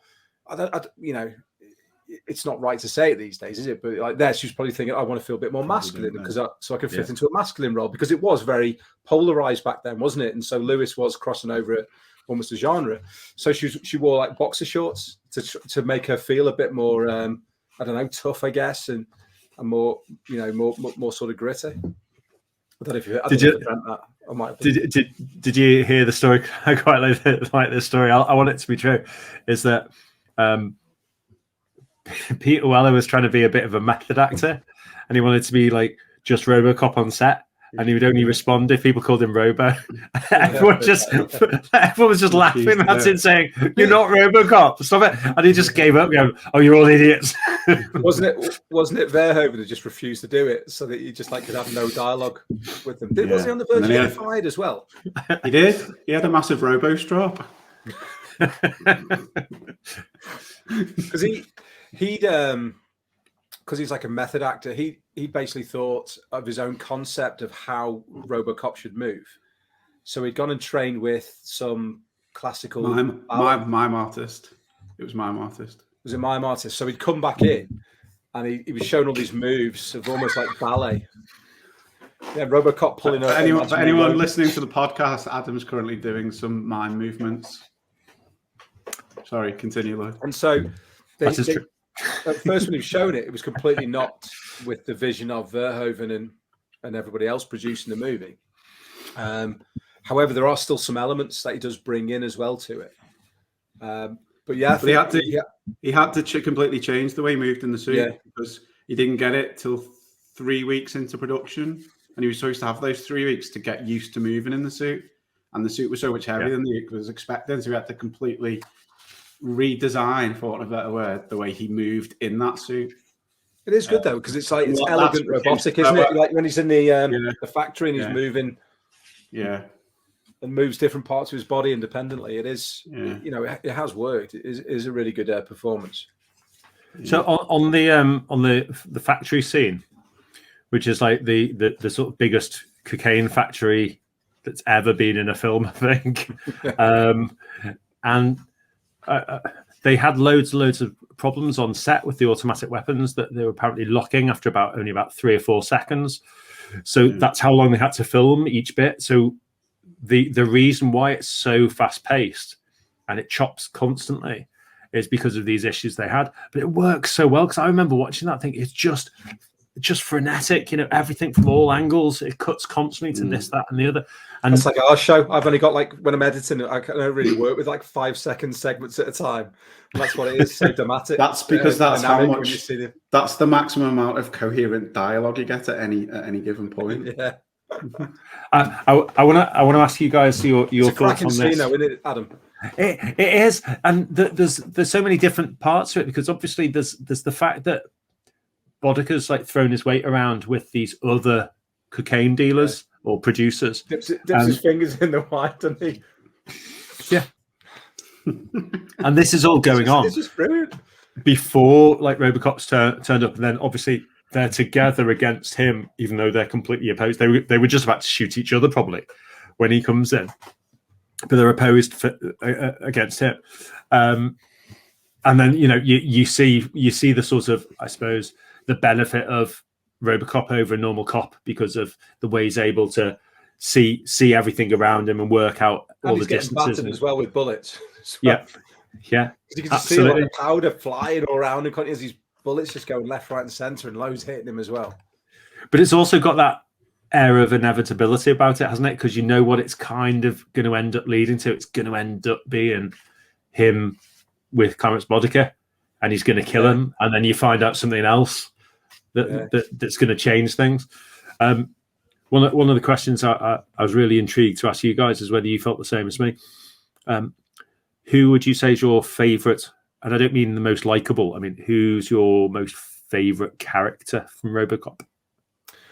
It's not right to say it these days, is it? But like there, she was probably thinking, I want to feel a bit more masculine so I can fit into a masculine role because it was very polarized back then, wasn't it? And so Lewis was crossing over at almost a genre. So she wore like boxer shorts to make her feel a bit more, tough, I guess, and more, more sort of gritty. I don't know if you did that. I might have did you hear the story? I quite like this story. I want it to be true. Is that Peter Weller was trying to be a bit of a method actor, and he wanted to be like just Robocop on set, and he would only respond if people called him Robo. Everyone was just laughing at him, saying, "You're not Robocop, stop it!" And he just gave up, going, "Oh, you're all idiots." Wasn't it Verhoeven who just refused to do it so that he just like could have no dialogue with them? Was he on the verge of getting fired as well? He did. He had a massive Robo strap. Because because he's like a method actor, he basically thought of his own concept of how Robocop should move. So he'd gone and trained with some classical mime artist. It was mime artist. It was a mime artist. So he'd come back in and he was showing all these moves of almost like ballet. Yeah, Robocop pulling up. For anyone listening to the podcast, Adam's currently doing some mime movements. Sorry, continue, Lloyd. And so at first when he was showing it was completely not with the vision of Verhoeven and everybody else producing the movie. However, there are still some elements that he does bring in as well to it. But he had to completely change the way he moved in the suit because he didn't get it till 3 weeks into production, and he was supposed to have those 3 weeks to get used to moving in the suit. And the suit was so much heavier than he was expecting, so he had to completely redesign, for want of a better word, the way he moved in that suit. It is good though, because it's like it's elegant robotic, isn't it? Like when he's in the factory and he's moving, and moves different parts of his body independently. It is, it has worked. It is a really good performance. So on the factory scene, which is like the sort of biggest cocaine factory that's ever been in a film, I think, and they had loads of problems on set with the automatic weapons that they were apparently locking after only about 3 or 4 seconds. So that's how long they had to film each bit. So the reason why it's so fast paced and it chops constantly is because of these issues they had. But it works so well because I remember watching that. I think it's just frenetic, everything from all angles. It cuts constantly to this, that, and the other. And it's like our show. I've only got when I'm editing, I don't really work with 5-second segments at a time. And that's what it is. So dramatic. That's because that's how much. That's the maximum amount of coherent dialogue you get at any given point. Yeah. I want to ask you guys your thoughts on this. Though, isn't it, Adam? It is, and there's so many different parts to it because obviously there's the fact that Boddicker's thrown his weight around with these other cocaine dealers or producers. Dips his fingers in the wine, doesn't he? Yeah. And this is all going on. It's just brilliant. Before like Robocop's turned up, and then obviously they're together against him, even though they're completely opposed. They were just about to shoot each other probably when he comes in, but they're opposed against him. And then you see the sort of, I suppose, the benefit of Robocop over a normal cop because of the way he's able to see everything around him and work out all the distances as well with bullets. Yeah. You can just see a lot of powder flying all around him. There's these bullets just going left, right, and centre, and loads hitting him as well. But it's also got that air of inevitability about it, hasn't it? Because you know what it's kind of going to end up leading to. It's going to end up being him with Clarence Boddicker, and he's going to kill him, and then you find out something else that's going to change things. One of the questions I was really intrigued to ask you guys is whether you felt the same as me. Who would you say is your favourite? And I don't mean the most likable. I mean, who's your most favourite character from Robocop?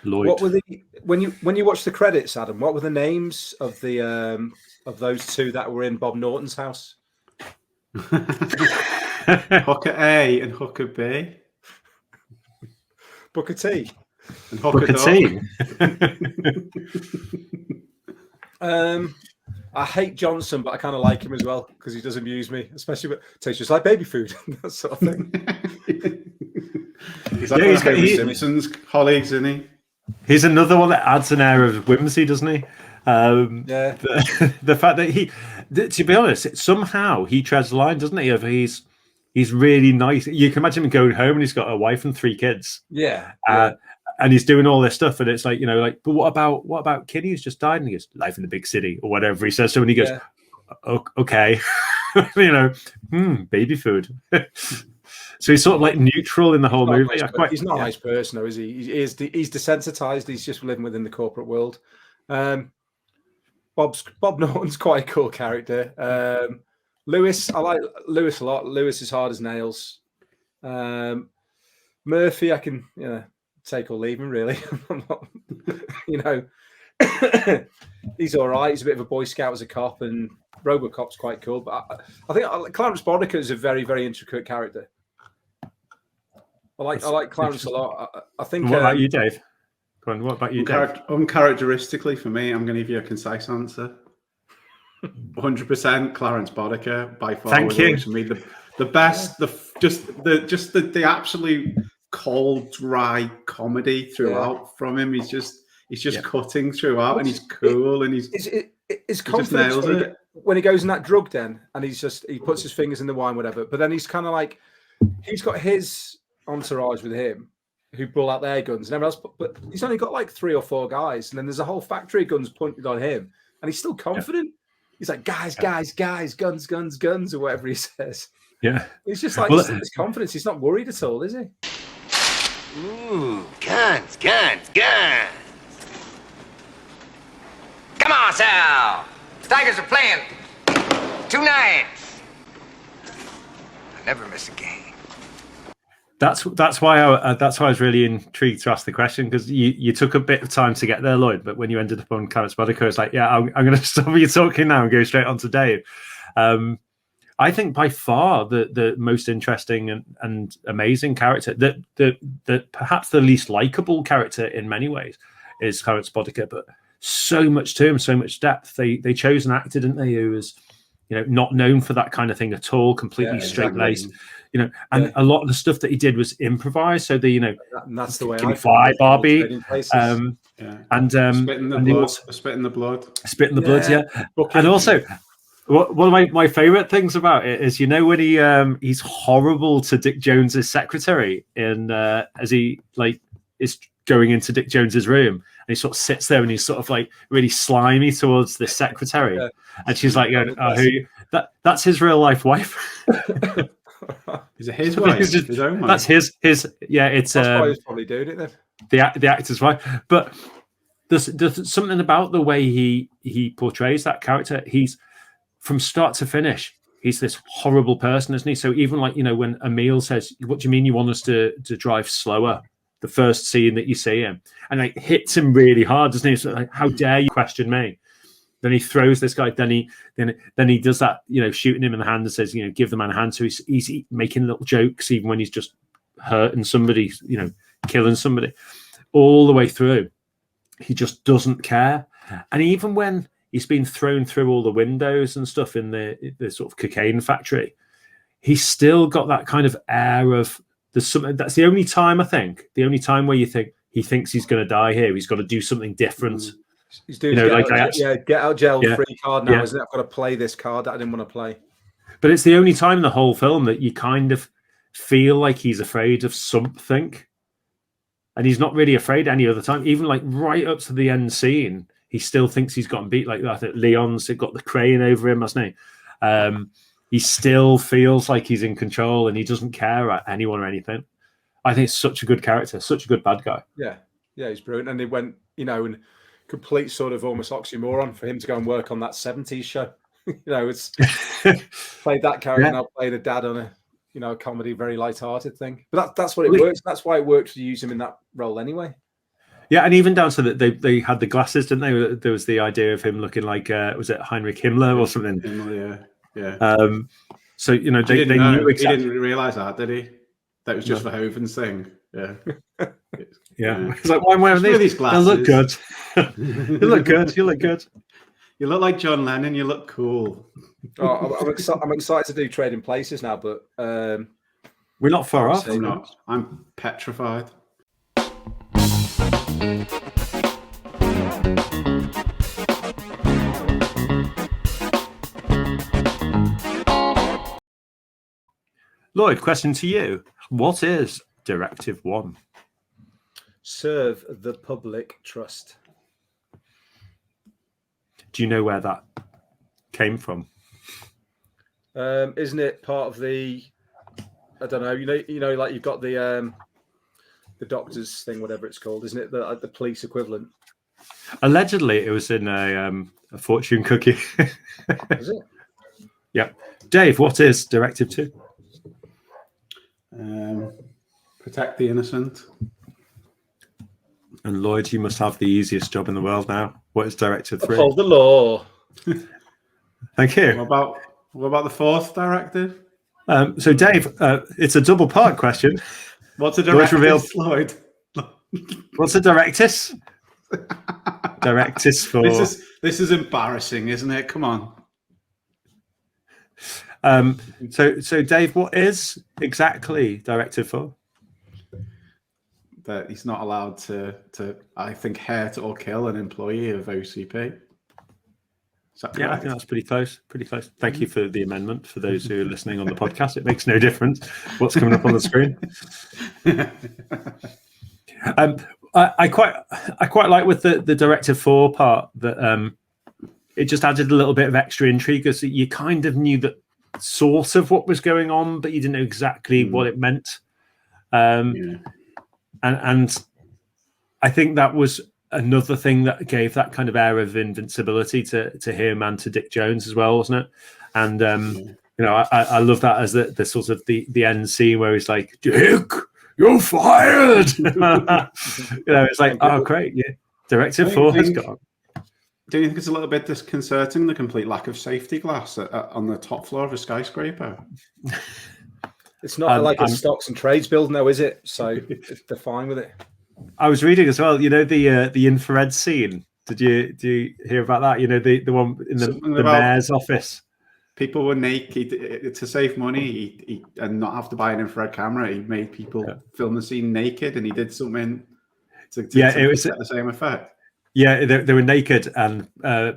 Lloyd. What were when you watch the credits, Adam? What were the names of the of those two that were in Bob Norton's house? Hooker A and Hooker B. Booker T. And Hooker T. I hate Johnson, but I kind of like him as well because he does amuse me, especially with tastes just like baby food, that sort of thing. He's like one of Homer Simpson's colleagues, isn't he? He's another one that adds an air of whimsy, doesn't he? The fact that to be honest, somehow he treads the line, doesn't he? Of he's really nice. You can imagine him going home and he's got a wife and 3 kids. Yeah. And he's doing all this stuff, and it's like, but what about Kitty who's just died? And he goes, life in the big city, or whatever he says. So when he goes, okay, baby food. So he's sort of like neutral in the whole movie. He's not a nice person, though, is he? He's desensitized. He's just living within the corporate world. Bob Norton's quite a cool character. Lewis, I like Lewis a lot. Lewis is hard as nails. Murphy, I can take or leave him, really. He's all right. He's a bit of a Boy Scout as a cop, and Robocop's quite cool. But I think Clarence Boddicker is a very, very intricate character. I like Clarence a lot. I think. What about you, Dave? Go on. What about you, Dave? Uncharacteristically for me, I'm going to give you a concise answer. 100% Clarence Boddicker by far. Thank you. For me, the best, the absolute cold, dry comedy throughout from him. He's just cutting throughout, and he's cool, and his confidence when he goes in that drug den, and he puts his fingers in the wine, whatever. But then he's kind of like, he's got his entourage with him who pull out their guns and everyone else, but he's only got like 3 or 4 guys, and then there's a whole factory of guns pointed on him, and he's still confident. He's like, guys, guns, or whatever he says. Yeah. He's just like, his confidence. He's not worried at all, is he? Guns. Come on, Sal. Tigers are playing tonight. I never miss a game. That's why I was really intrigued to ask the question, because you took a bit of time to get there, Lloyd. But when you ended up on Clarence Boddicker, it's like, I'm going to stop you talking now and go straight on to Dave. I think by far the most interesting and amazing character, that perhaps the least likable character in many ways, is Clarence Boddicker. But so much to him, so much depth. They chose an actor, didn't they, who was not known for that kind of thing at all, completely straight-laced. And a lot of the stuff that he did was improvised. So that's the way I fly Barbie, spitting the blood, yeah. And also, one of my favorite things about it is, when he's horrible to Dick Jones's secretary, and as he is going into Dick Jones's room, and he sort of sits there and he's sort of like really slimy towards the secretary, and she's like going, that's his real life wife. Is it his wife? His own wife? That's his. Yeah, it's. That's why he's probably doing it then. The actor's wife, but there's something about the way he portrays that character. He's from start to finish. He's this horrible person, isn't he? So even when Emil says, "What do you mean you want us to drive slower?" the first scene that you see him, and like hits him really hard, doesn't he? So like, how dare you question me? Then he throws this guy. Then he does that, shooting him in the hand and says, give the man a hand. So he's making little jokes even when he's just hurting somebody, killing somebody. All the way through, he just doesn't care. And even when he's been thrown through all the windows and stuff in the sort of cocaine factory, he's still got that kind of air of there's something. That's the only time where you think he thinks he's going to die here. He's got to do something different. He's doing get out jail free card now, isn't it? I've got to play this card that I didn't want to play. But it's the only time in the whole film that you kind of feel like he's afraid of something. And he's not really afraid any other time. Even like right up to the end scene, he still thinks he's gotten beat. Like that. Leon's got the crane over him, hasn't he? He still feels like he's in control and he doesn't care at anyone or anything. I think it's such a good character, such a good bad guy. Yeah, he's brilliant. And they went, and complete sort of almost oxymoron for him to go and work on that 70s show. It's played that character and I'll play the dad on a comedy, very light-hearted thing. But that's what it works. That's why it works to use him in that role anyway. Yeah, and even down to that they had the glasses, didn't they? There was the idea of him looking like was it Heinrich Himmler or something? Himmler, yeah. So they knew exactly. He didn't realise that, did he? That was just Verhoeven's thing. Yeah. Yeah. It's like, why am I wearing these glasses? They look good. You look good. You look good. You look like John Lennon. You look cool. I'm excited to do Trading Places now, but we're not far off. I'm petrified. Lloyd, question to you. What is Directive 1? Serve the public trust. Do you know where that came from? Isn't it part of the? I don't know. Like you've got the doctor's thing, whatever it's called, isn't it? The police equivalent. Allegedly, it was in a fortune cookie. Is it? Yeah. Dave, what is Directive 2? Protect the innocent. And Lloyd, you must have the easiest job in the world now. What is Directive 3? Uphold the law. Thank you. What about the fourth directive? So, Dave, it's a double part question. What's a directive, Lloyd? What's a directis? Directis for... This is embarrassing, isn't it? Come on. So, Dave, what is exactly Directive 4? That he's not allowed to I think, hurt or kill an employee of OCP. Yeah, I think that's pretty close. Pretty close. Thank you for the amendment. For those who are listening on the podcast, it makes no difference what's coming up on the screen. I quite like with the Directive 4 part that it just added a little bit of extra intrigue because you kind of knew that sort of what was going on, but you didn't know exactly what it meant. And I think that was another thing that gave that kind of air of invincibility to him and to Dick Jones as well, wasn't it? And I love that as the sort of the end scene where he's like, Dick, you're fired. It's like, oh great, yeah. Directive 4 has gone. Do you think it's a little bit disconcerting, the complete lack of safety glass on the top floor of a skyscraper? It's not like a stocks and trades building, though, is it? So they're fine with it. I was reading as well. The infrared scene. Do you hear about that? The one in the mayor's office. People were naked to save money and not have to buy an infrared camera. He made people film the scene naked, and he did something to set the same effect. Yeah, they were naked and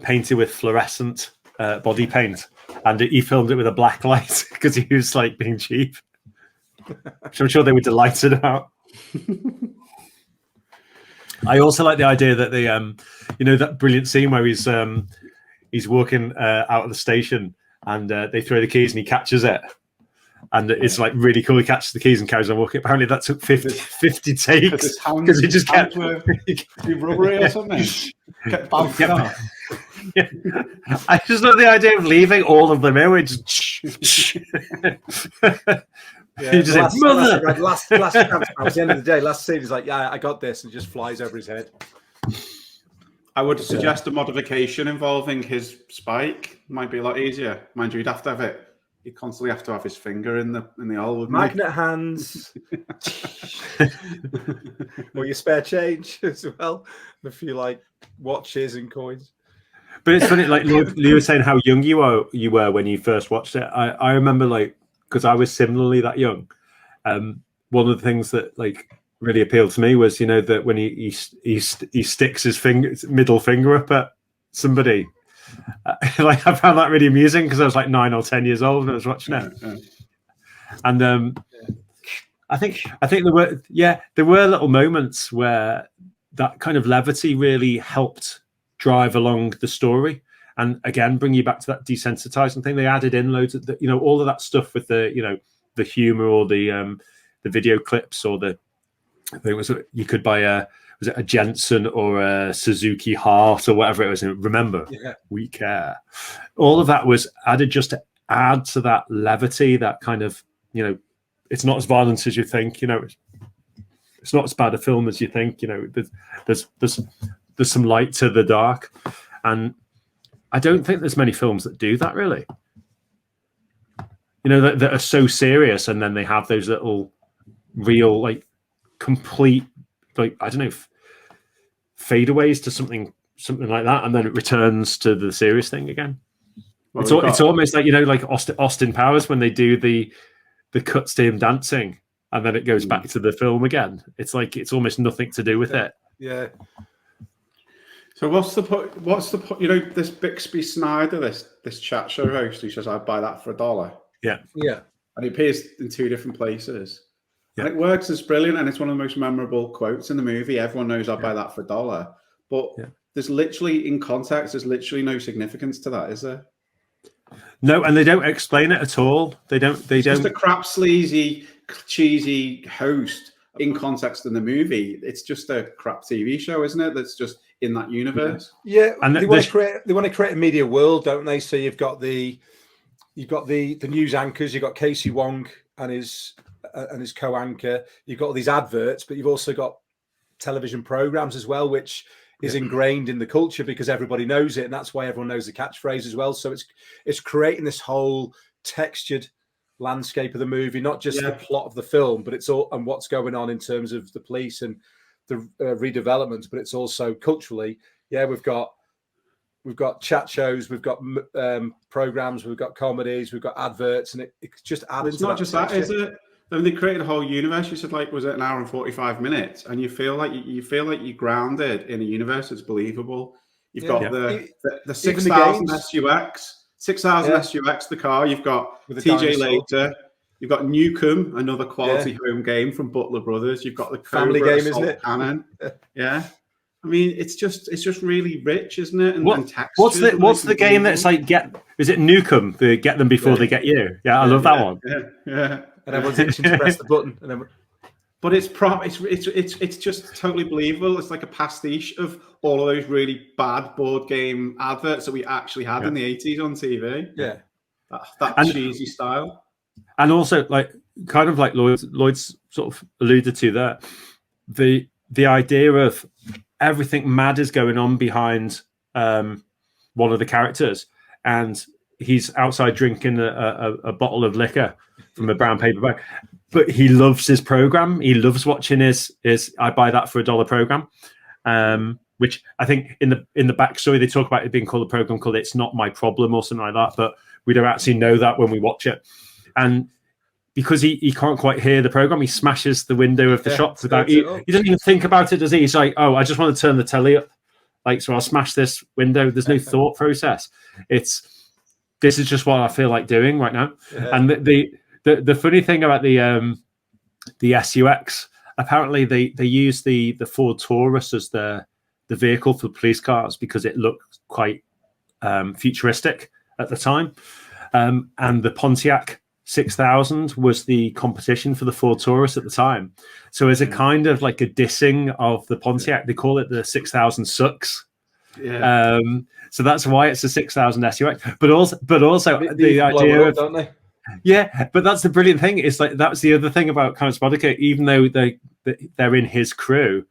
painted with fluorescent body paint, and he filmed it with a black light because he was like being cheap. Which I'm sure they were delighted about. I also like the idea that that brilliant scene where he's walking out of the station and they throw the keys and he catches it. And it's like really cool. He catches the keys and carries on walking. Apparently that took 50 takes because he just kept Robbery or something. Kept bouncing off. Yeah. I just love the idea of leaving all of them in. Yeah, You just say, "Mother!" last chance. At the end of the day, last scene is like, yeah, I got this, and just flies over his head. I would suggest a modification involving his spike might be a lot easier. Mind you, he'd have to have it. He'd constantly have to have his finger in the hole, wouldn't Magnet hands, or your spare change as well. And a few like watches and coins. But it's funny, like you were saying how young you were when you first watched it. I remember, like, because I was similarly that young. One of the things that like really appealed to me was, you know, that when he sticks his middle finger up at somebody. Like, I found that really amusing because I was like 9 or 10 years old and I was watching it. And I think there were little moments where that kind of levity really helped drive along the story, and again bring you back to that desensitizing thing. They added in loads of the, all of that stuff with the the humor, or the video clips, or I think it was, you could buy was it a Jensen or a Suzuki heart or whatever it was. And remember, we care. All of that was added just to add to that levity, that kind of, it's not as violent as you think, it's not as bad a film as you think, there's some light to the dark. And I don't think there's many films that do that, really. That are so serious, and then they have those little real, like, complete, like, I don't know, fadeaways to something like that, and then it returns to the serious thing again. Well, it's almost like, like Austin Powers, when they do the cuts to him dancing, and then it goes back to the film again. It's like it's almost nothing to do with it. Yeah. So what's the point? This Bixby Snyder, this chat show host, who says, "I'd buy that for $1." Yeah. And he appears in 2 different places. Yeah. And it works. It's brilliant, and it's one of the most memorable quotes in the movie. Everyone knows I'd buy that for $1. But there's literally, in context, there's literally no significance to that, is there? No, and they don't explain it at all. They don't. Just a crap, sleazy, cheesy host in context in the movie. It's just a crap TV show, isn't it? That's just in that universe. Yeah, and they want to create a media world, don't they? So you've got the news anchors, you've got Casey Wong and his co-anchor. You've got all these adverts, but you've also got television programs as well, which is ingrained in the culture because everybody knows it, and that's why everyone knows the catchphrase as well. So it's creating this whole textured landscape of the movie, not just the plot of the film, but it's all and what's going on in terms of the police and the redevelopment. But it's also culturally, we've got chat shows, we've got programs, we've got comedies, we've got adverts, and it's just adding. It's not just that, is it? I mean, they created a whole universe. You said, like, was it an hour and 45 minutes? And you feel like you're grounded in a universe that's believable. You've got the 6,000 SUX, the car. You've got TJ Later. You've got Newcomb, another quality home game from Butler Brothers. You've got the family game, isn't it? Cannon. Yeah. I mean, it's just really rich, isn't it? And what's the game that's like is it Newcomb? The get them before they get you. Yeah, I love that one. Yeah. And everyone's itching to press the button. But it's just totally believable. It's like a pastiche of all of those really bad board game adverts that we actually had in the 80s on TV. Yeah, that cheesy style. And also, like, kind of like Lloyd's sort of alluded to there, the idea of everything mad is going on behind one of the characters, and he's outside drinking a bottle of liquor from a brown paper bag, but he loves his program. He loves watching his I buy that for $1 program, which I think in the backstory they talk about it being called a program called It's Not My Problem or something like that, but we don't actually know that when we watch it. And because he can't quite hear the program, he smashes the window of the shop without he doesn't even think about it, does he? He's like, oh, I just want to turn the telly up, like, so I'll smash this window. There's no thought process. This is just what I feel like doing right now. And the funny thing about the SUX, apparently they use the Ford Taurus as the vehicle for police cars because it looked quite futuristic at the time, and the Pontiac 6000 was the competition for the Ford Taurus at the time. So as a kind of like a dissing of the Pontiac, they call it the 6000 sucks. So that's why it's a 6000 SUX. But also the idea of, don't they? Yeah, but that's the brilliant thing. It's like that's the other thing about Count Spadica. Even though they're in his crew,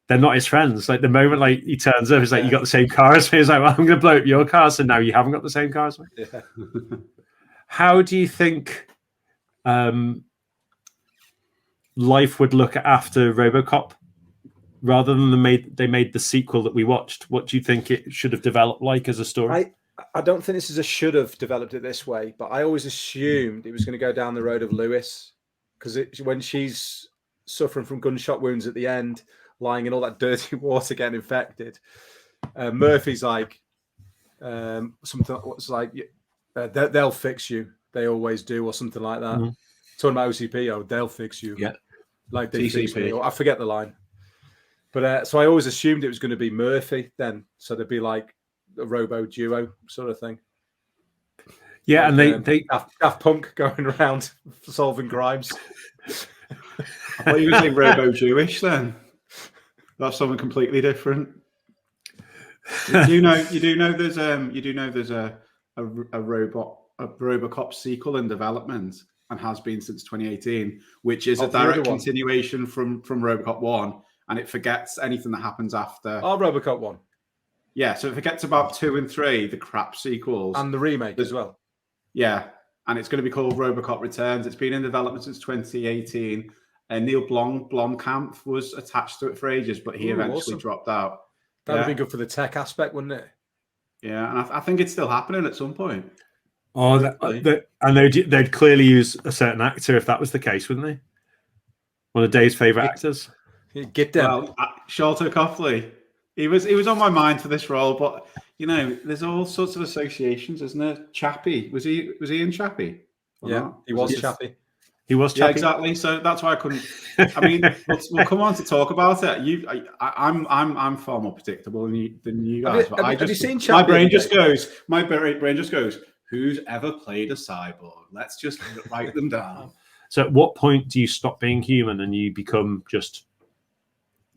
they're not his friends. Like the moment like he turns up, it's like you got the same car as me. He's like, well, I'm going to blow up your car, so now you haven't got the same car as me. Yeah. How do you think life would look after Robocop rather than they made the sequel that we watched? What do you think it should have developed like as a story? I don't think this is a should have developed it this way, but I always assumed it was going to go down the road of Lewis, because when she's suffering from gunshot wounds at the end, lying in all that dirty water, getting infected, Murphy's like something. What's like they'll fix you. They always do, or something like that. Mm-hmm. Talking about OCP, oh, they'll fix you. Yeah, like they fix me. I forget the line, but so I always assumed it was going to be Murphy then, so there'd be like a Robo duo sort of thing. Yeah, like, and they Daft Punk going around solving crimes. I thought you were saying Robo Jewish then. That's something completely different. You do know there's a Robocop sequel in development and has been since 2018, which is a direct continuation from Robocop 1, and it forgets anything that happens after. Oh, Robocop 1. Yeah, so it forgets about 2 and 3, the crap sequels. And the remake as well. Yeah, and it's going to be called Robocop Returns. It's been in development since 2018. And Neil Blomkamp was attached to it for ages, but he eventually dropped out. That would be good for the tech aspect, wouldn't it? Yeah, and I think it's still happening at some point. Oh, and they'd clearly use a certain actor if that was the case, wouldn't they? One of Dave's favourite actors. Get down. Well, Sholto Copley. He was on my mind for this role, but there's all sorts of associations, isn't there? Chappie. Was he in Chappie? Yeah, he was Chappie. He was Chappie. Yeah, exactly. So that's why I couldn't. I mean, we'll come on to talk about it. I'm far more predictable than you guys. Have you seen Chappie? My brain just goes. Who's ever played a cyborg? Let's just write them down. So, at what point do you stop being human and you become just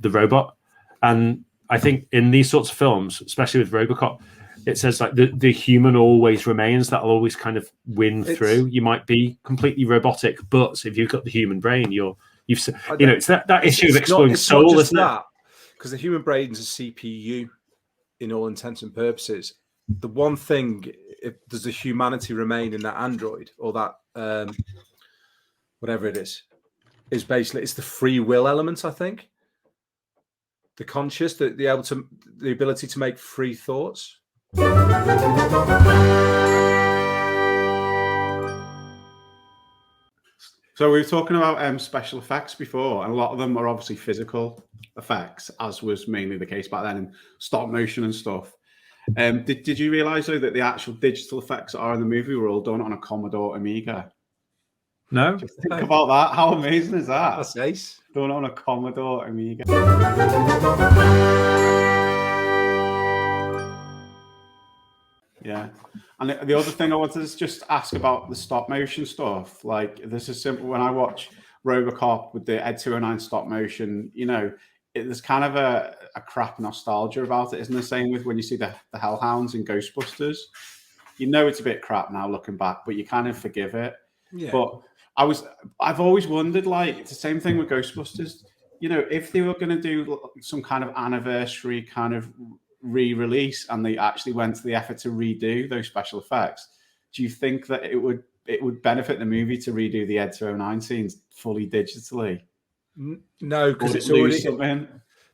the robot? And I think in these sorts of films, especially with Robocop, it says like the human always remains. That'll always kind of win through. You might be completely robotic, but if you've got the human brain, it's that issue of exploring soul, isn't it? Because the human brain's a CPU in all intents and purposes. The one thing, does the humanity remain in that android or that whatever it is basically it's the free will element. I think the conscious, the ability to make free thoughts. So we were talking about special effects before, and a lot of them are obviously physical effects, as was mainly the case back then, in stop motion and stuff. Did you realise though that the actual digital effects that are in the movie were all done on a Commodore Amiga? No. Just think about that. How amazing is that? That's nice. Done on a Commodore Amiga. Yeah. And the other thing I wanted to just ask about the stop motion stuff. Like, this is simple. When I watch Robocop with the Ed 209 stop motion, there's kind of a crap nostalgia about it. Isn't the same with when you see the Hellhounds in Ghostbusters? It's a bit crap now looking back, but you kind of forgive it. Yeah. But I've always wondered, like, it's the same thing with Ghostbusters. If they were going to do some kind of anniversary kind of re-release and they actually went to the effort to redo those special effects, do you think that it would benefit the movie to redo the Ed 209 scenes fully digitally? No, because it's already something.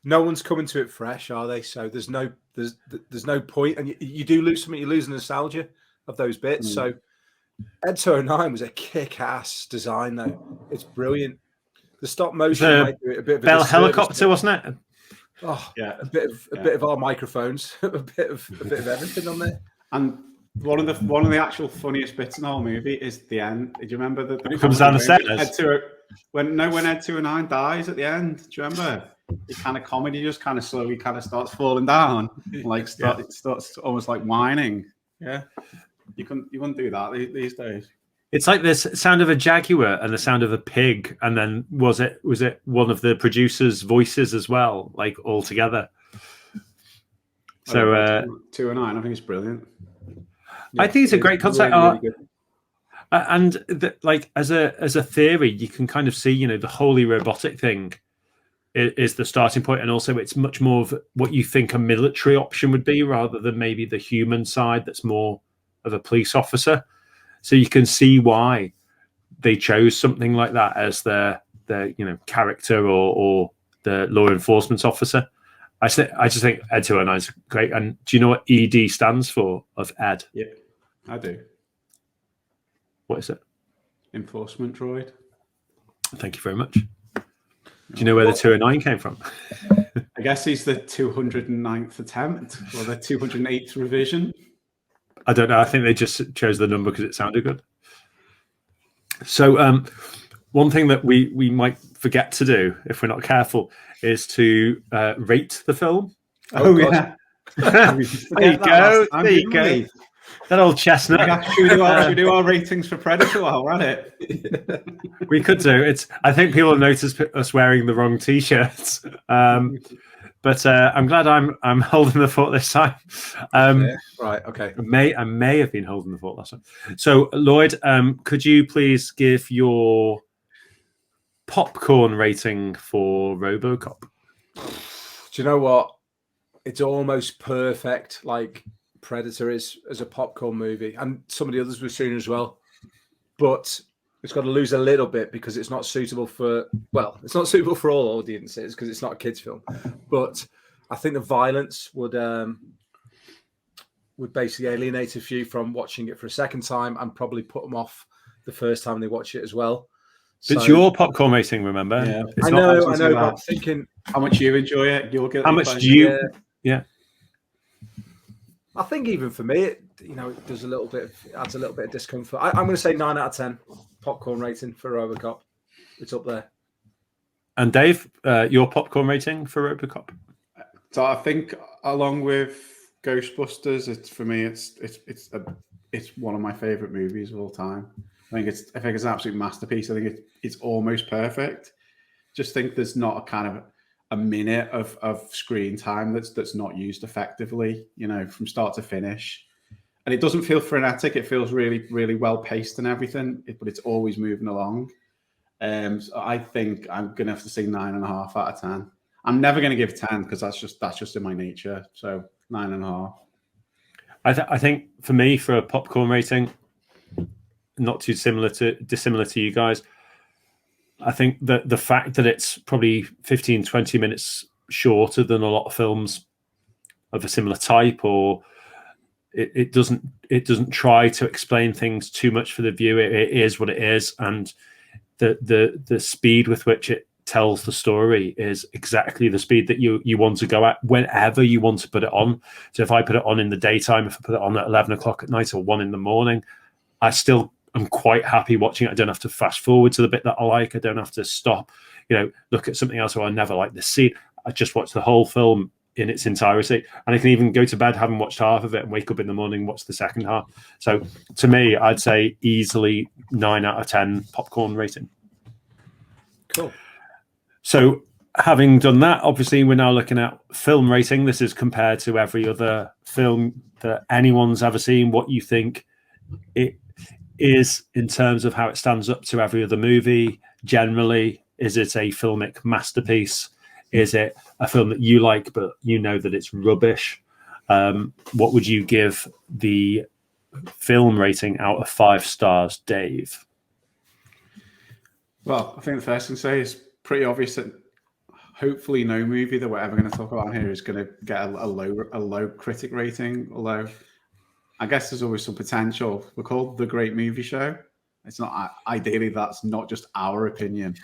No one's coming to it fresh, are they? So there's no point, and you do lose something. You lose the nostalgia of those bits. So Ed 209 was a kick-ass design, though. It's brilliant. The stop motion might do it a bit of a Bell helicopter, wasn't it? Oh yeah, a bit of our microphones, a bit of everything on there. And one of the actual funniest bits in the whole movie is the end. Do you remember that? It comes down the stairs. When Ed 209 dies at the end, do you remember? The kind of comedy just kind of slowly kind of starts falling down, like it starts almost like whining. Yeah, you wouldn't do that these days. It's like this sound of a jaguar and the sound of a pig, and then was it one of the producers' voices as well, like all together? So 209, I think it's brilliant. I think it's a great concept. Really, really Like as a theory, you can kind of see, the wholly robotic thing is the starting point, and also it's much more of what you think a military option would be, rather than maybe the human side that's more of a police officer. So you can see why they chose something like that as their character or the law enforcement officer. I just think Ed 209 is great. And do you know what ED stands for of Ed? Yeah, I do. What is it? Enforcement droid. Thank you very much. Do you know where the 209 came from? I guess he's the 209th attempt or the 208th revision. I don't know. I think they just chose the number because it sounded good. So one thing that we might forget to do if we're not careful is to rate the film. Oh yeah. There you go. There you go. That old chestnut. Should we do our ratings for Predator while we're at it? We could do. I think people notice us wearing the wrong t-shirts. But I'm glad I'm holding the fort this time. Right. Okay. I may have been holding the fort last time. So Lloyd, could you please give your popcorn rating for Robocop? Do you know what? It's almost perfect. Like Predator is as a popcorn movie, and some of the others we've seen as well. But it's got to lose a little bit because it's not suitable for all audiences because it's not a kids' film. But I think the violence would basically alienate a few from watching it for a second time and probably put them off the first time they watch it as well. It's your popcorn rating, remember? Yeah, I know. But I'm thinking how much you enjoy it. How much do you? Yeah. I think even for me, it does adds a little bit of discomfort. I'm going to say 9 out of 10 popcorn rating for Robocop. It's up there. And Dave, your popcorn rating for Robocop? So I think along with Ghostbusters, it's one of my favorite movies of all time. I think it's an absolute masterpiece. I think it's almost perfect. Just think there's not a kind of a minute of screen time that's not used effectively, from start to finish. And it doesn't feel frenetic. It feels really, really well paced and everything, but it's always moving along. So I think I'm going to have to say 9.5 out of 10. I'm never going to give 10 because that's just in my nature. So 9.5. I think for me, for a popcorn rating, not too dissimilar to you guys, I think that the fact that it's probably 15, 20 minutes shorter than a lot of films of a similar type, or it doesn't try to explain things too much for the viewer. It is what it is, and the speed with which it tells the story is exactly the speed that you want to go at whenever you want to put it on. So if I put it on in the daytime, if I put it on at 11 o'clock at night or 1 a.m, I'm quite happy watching it. I don't have to fast forward to the bit that I like. I don't have to stop, look at something else, or I never like this scene. I just watch the whole film in its entirety. And I can even go to bed having watched half of it and wake up in the morning and watch the second half. So to me, I'd say easily 9 out of 10 popcorn rating. Cool. So having done that, obviously we're now looking at film rating. This is compared to every other film that anyone's ever seen. What you think it is in terms of how it stands up to every other movie. Generally, is it a filmic masterpiece? Is it a film that you like but you know that it's rubbish? What would you give the film rating out of 5 stars, Dave? Well, I think the first thing to say is pretty obvious that hopefully no movie that we're ever going to talk about here is going to get a low critic rating, although I guess there's always some potential. We're called The Great Movie Show. It's not ideally, that's not just our opinion,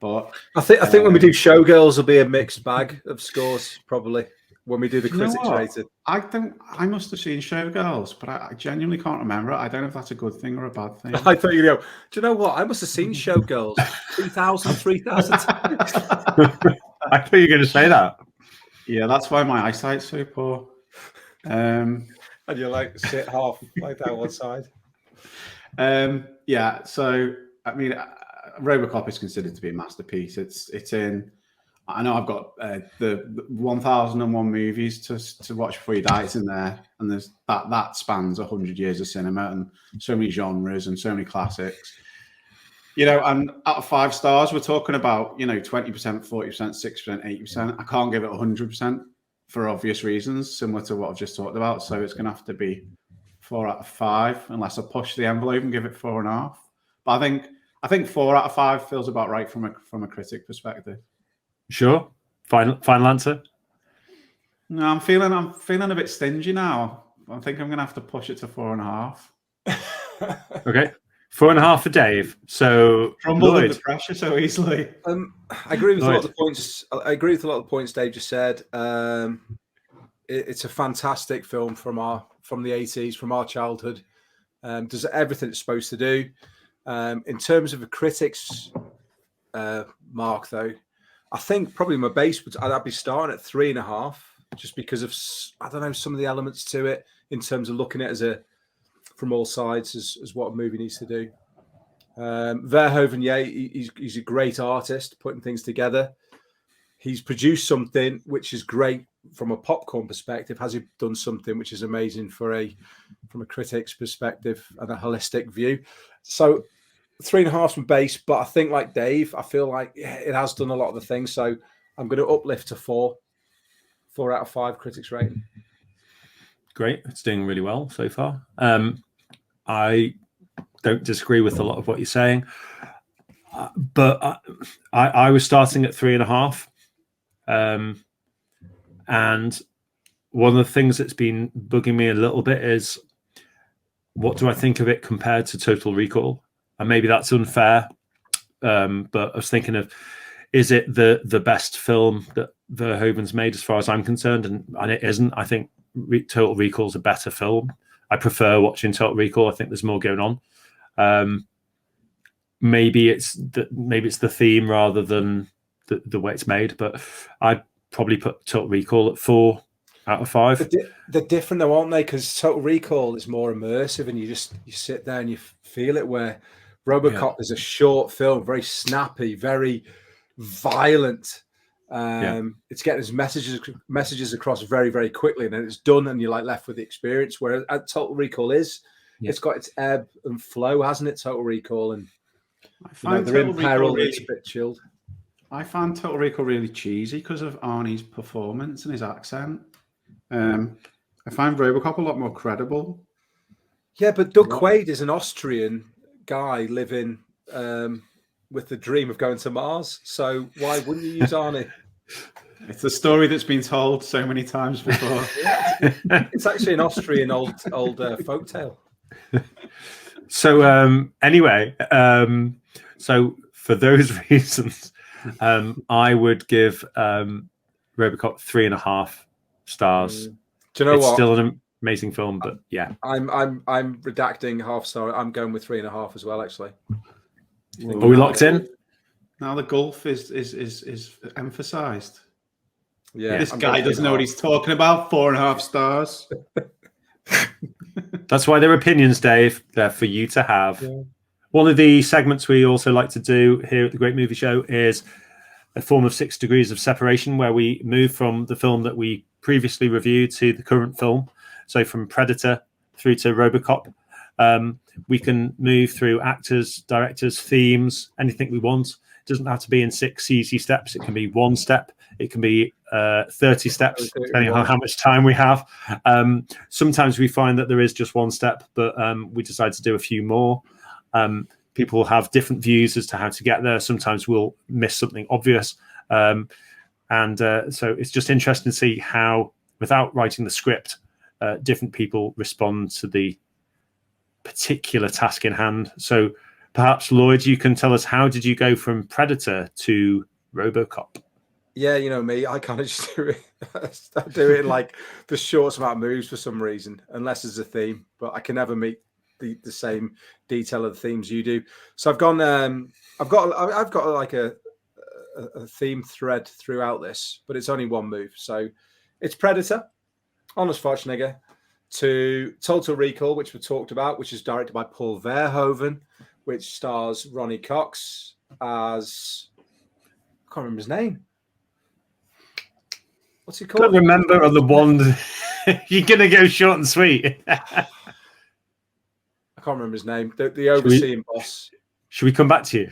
but I think when we do Showgirls, will be a mixed bag of scores probably when we do the critics rated. I must have seen Showgirls, but I genuinely can't remember it. I don't know if that's a good thing or a bad thing. I thought do you know what? I must have seen Showgirls 3,000 times. I thought you were going to say that. Yeah, that's why my eyesight's so poor. And you sit half like down one side. Yeah, so I mean, Robocop is considered to be a masterpiece. It's in I know I've got the 1001 movies to watch before you die. It's in there, and there's that spans 100 years of cinema and so many genres and so many classics. And out of 5 stars, we're talking about 20%, 40%, 6%, 80%. I can't give it 100% for obvious reasons, similar to what I've just talked about. So it's going to have to be 4 out of 5, unless I push the envelope and give it 4.5. But I think 4 out of 5 feels about right from a critic perspective. Sure. Final answer. No, I'm feeling a bit stingy now. I think I'm going to have to push it to 4.5. Okay, 4.5 for Dave. So Crumbled Lloyd. under pressure so easily. I agree with a lot of the points. I agree with a lot of the points Dave just said. It's a fantastic film from the 80s, from our childhood. Does everything it's supposed to do. In terms of a critic's mark, though, I think probably my base I'd be starting at 3.5, just because of some of the elements to it in terms of looking at it from all sides as what a movie needs to do. Verhoeven, he's a great artist putting things together. He's produced something which is great from a popcorn perspective. Has he done something which is amazing from a critic's perspective and a holistic view? So 3.5 from base, but I think like Dave, I feel like it has done a lot of the things. So I'm going to uplift to 4 out of 5 critics rating. Great. It's doing really well so far. I don't disagree with a lot of what you're saying, but I was starting at 3.5. And one of the things that's been bugging me a little bit is, what do I think of it compared to Total Recall? And maybe that's unfair, but I was thinking of, is it the best film that Verhoeven's made as far as I'm concerned? And it isn't. I think Total Recall's a better film. I prefer watching Total Recall. I think there's more going on. Maybe it's the theme rather than the way it's made, but I'd probably put Total Recall at 4 out of 5. They're different though, aren't they? Because Total Recall is more immersive, and you sit there and you feel it. Where Robocop is a short film, very snappy, very violent. It's getting its messages across very, very quickly, and then it's done, and you're left with the experience. Whereas Total Recall it's got its ebb and flow, hasn't it? Total Recall, and they're in peril. It's a bit chilled. I found Total Recall really cheesy because of Arnie's performance and his accent. I find Robocop a lot more credible. Yeah, but Doug Quaid is an Austrian guy living with the dream of going to Mars. So why wouldn't you use Arnie? It's a story that's been told so many times before. It's actually an Austrian old folktale. So anyway, so for those reasons, I would give Robocop 3.5 stars. Do you know it's what? Still an amazing film, but yeah, I'm redacting half star. I'm going with 3.5 as well. Actually, are we locked in? Now the gulf is emphasised. Yeah, this guy doesn't know what he's talking about. 4.5 stars. That's why they're opinions, Dave. They're for you to have. Yeah. One of the segments we also like to do here at the Great Movie Show is a form of 6 degrees of separation, where we move from the film that we previously reviewed to the current film. So from Predator through to Robocop. We can move through actors, directors, themes, anything we want. It doesn't have to be in 6 easy steps. It can be 1 step. It can be 30 steps, depending on how much time we have. Sometimes we find that there is just 1 step, but we decide to do a few more. People have different views as to how to get there. Sometimes we'll miss something obvious. So it's just interesting to see how, without writing the script, different people respond to the particular task in hand. So perhaps, Lloyd, you can tell us, how did you go from Predator to Robocop? Yeah, you know me, I kind of just do it. I do it in like the shortest amount of moves for some reason, unless there's a theme, but I can never meet the same detail of the themes you do. So I've gone, I've got like a theme thread throughout this, but it's only 1 move. So it's Predator, Arnold Schwarzenegger, to Total Recall, which we talked about, which is directed by Paul Verhoeven, which stars Ronnie Cox as, I can't remember his name. What's he I called? can't remember on the one. You're gonna go short and sweet. I can't remember his name. The overseeing boss. Should we come back to you?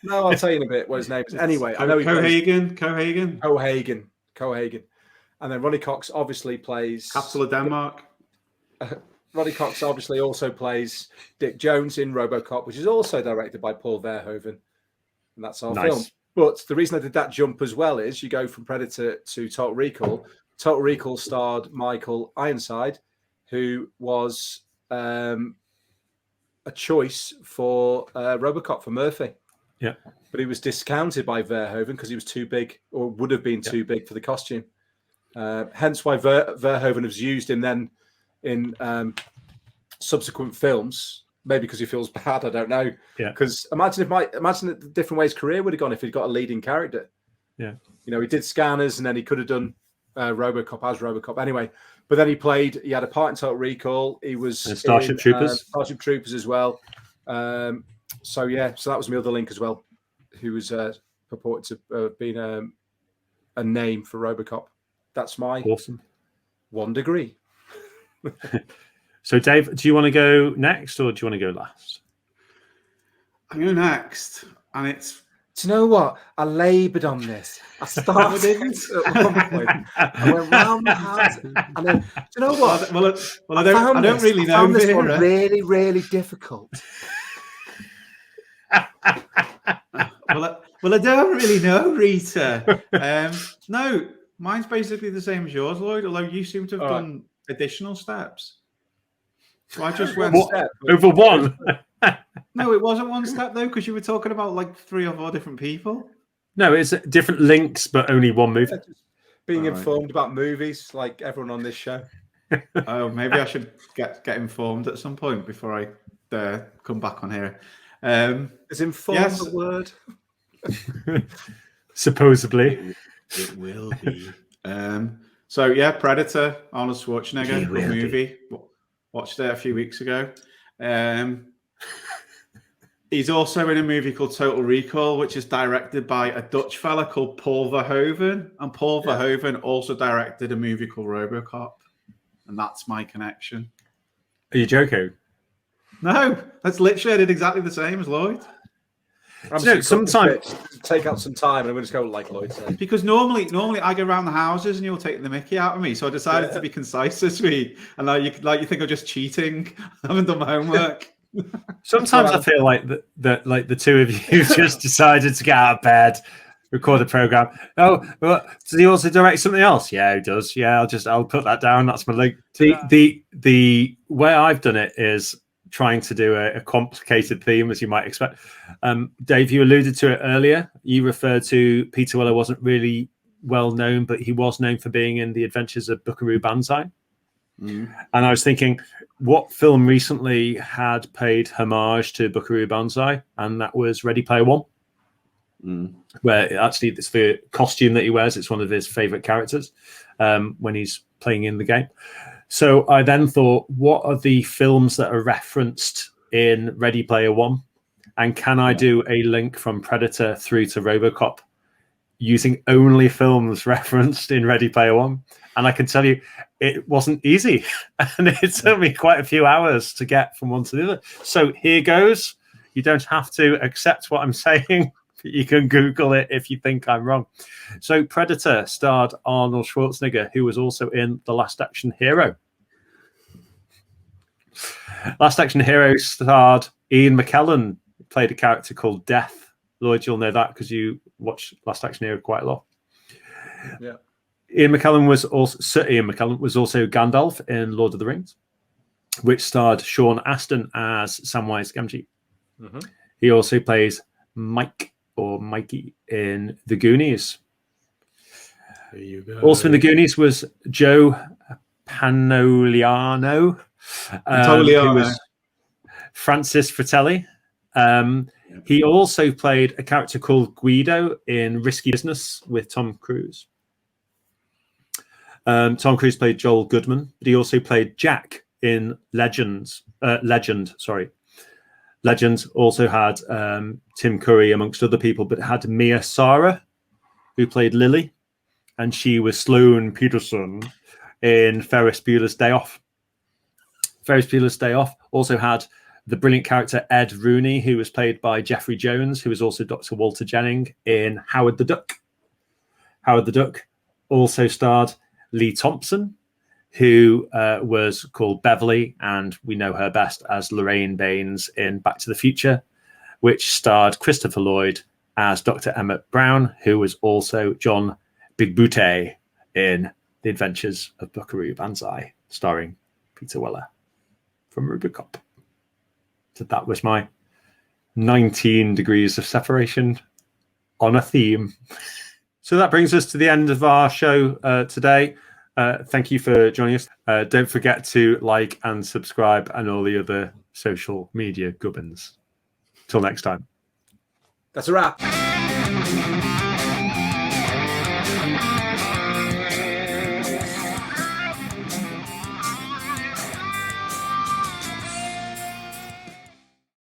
No, I'll tell you in a bit what his name is. Anyway, I know he plays Cohagen. Cohagen. And then Ronnie Cox obviously plays Capital of Denmark. Ronnie Cox obviously also plays Dick Jones in Robocop, which is also directed by Paul Verhoeven. And that's our film. But the reason I did that jump as well is you go from Predator to Total Recall. Total Recall starred Michael Ironside, who was a choice for Robocop for Murphy. Yeah. But he was discounted by Verhoeven because he was too big, or would have been too big for the costume. Hence why Verhoeven has used him then in subsequent films. Maybe because he feels bad, I don't know. Yeah. Because imagine the different ways his career would have gone if he'd got a leading character. Yeah. You know, he did Scanners, and then he could have done Robocop as Robocop. Anyway, but then he had a part in Total Recall. He was in Starship Troopers. Starship Troopers as well. So that was my other link as well, who was purported to have been a name for Robocop. That's my awesome 1 degree. So, Dave, do you want to go next or do you want to go last? I'm going next, and it's. Do you know what? I laboured on this. I started at one point. I went round the house, and then, do you know what? Well, I don't really know. I found this one really, really difficult. Well, I don't really know, Rita. No, mine's basically the same as yours, Lloyd. Although you seem to have done additional steps. So I just went over one. No, it wasn't one step though, because you were talking about like 3 or 4 different people. No, it's different links, but only one movie. Being informed about movies, like everyone on this show. Oh, maybe I should get informed at some point before I come back on here. Is informed a word? Supposedly. It will be. So yeah, Predator, Arnold Schwarzenegger, good movie. Watched it a few weeks ago. He's also in a movie called Total Recall, which is directed by a Dutch fella called Paul Verhoeven. And Paul Verhoeven also directed a movie called Robocop. And that's my connection. Are you joking? No, that's literally, I did exactly the same as Lloyd. Sometimes take out some time and I'm going to go like Lloyd said. Because normally I go around the houses and you'll take the mickey out of me. So I decided to be concise this week. And you think I'm just cheating. I haven't done my homework. Sometimes I feel like that like the two of you just decided to get out of bed, record a program. Oh, well, does he also direct something else? Yeah, he does. Yeah, I'll put that down. That's my link. The way I've done it is trying to do a complicated theme, as you might expect. Dave, you alluded to it earlier. You referred to Peter Weller wasn't really well known, but he was known for being in The Adventures of Buckaroo Banzai. And I was thinking, what film recently had paid homage to Buckaroo Banzai? And that was Ready Player One, where actually it's the costume that he wears. It's one of his favorite characters when he's playing in the game. So I then thought, what are the films that are referenced in Ready Player One? And can I do a link from Predator through to Robocop using only films referenced in Ready Player One? And I can tell you, it wasn't easy. And it took me quite a few hours to get from one to the other. So here goes. You don't have to accept what I'm saying. You can Google it if you think I'm wrong. So Predator starred Arnold Schwarzenegger, who was also in The Last Action Hero. Last Action Hero starred Ian McKellen, who played a character called Death. Lloyd, you'll know that because you watch Last Action Hero quite a lot. Yeah. Ian McKellen was also Gandalf in Lord of the Rings, which starred Sean Astin as Samwise Gamgee. He also plays Mike or Mikey in The Goonies. There you go. Also in The Goonies was Joe Pantoliano, who was Francis Fratelli. He also played a character called Guido in Risky Business with Tom Cruise. Tom Cruise played Joel Goodman, but he also played Jack in Legend. Legend also had Tim Curry amongst other people, but it had Mia Sara, who played Lily, and she was Sloane Peterson in Ferris Bueller's Day Off. Ferris Bueller's Day Off also had the brilliant character Ed Rooney, who was played by Jeffrey Jones, who was also Dr. Walter Jennings in Howard the Duck. Howard the Duck also starred Lee Thompson, who was called Beverly, and we know her best as Lorraine Baines in Back to the Future, which starred Christopher Lloyd as Dr. Emmett Brown, who was also John Big Butte in The Adventures of Buckaroo Banzai, starring Peter Weller from Robocop. So that was my 19 degrees of separation on a theme. So that brings us to the end of our show today. Thank you for joining us. Don't forget to like and subscribe and all the other social media gubbins. Till next time. That's a wrap.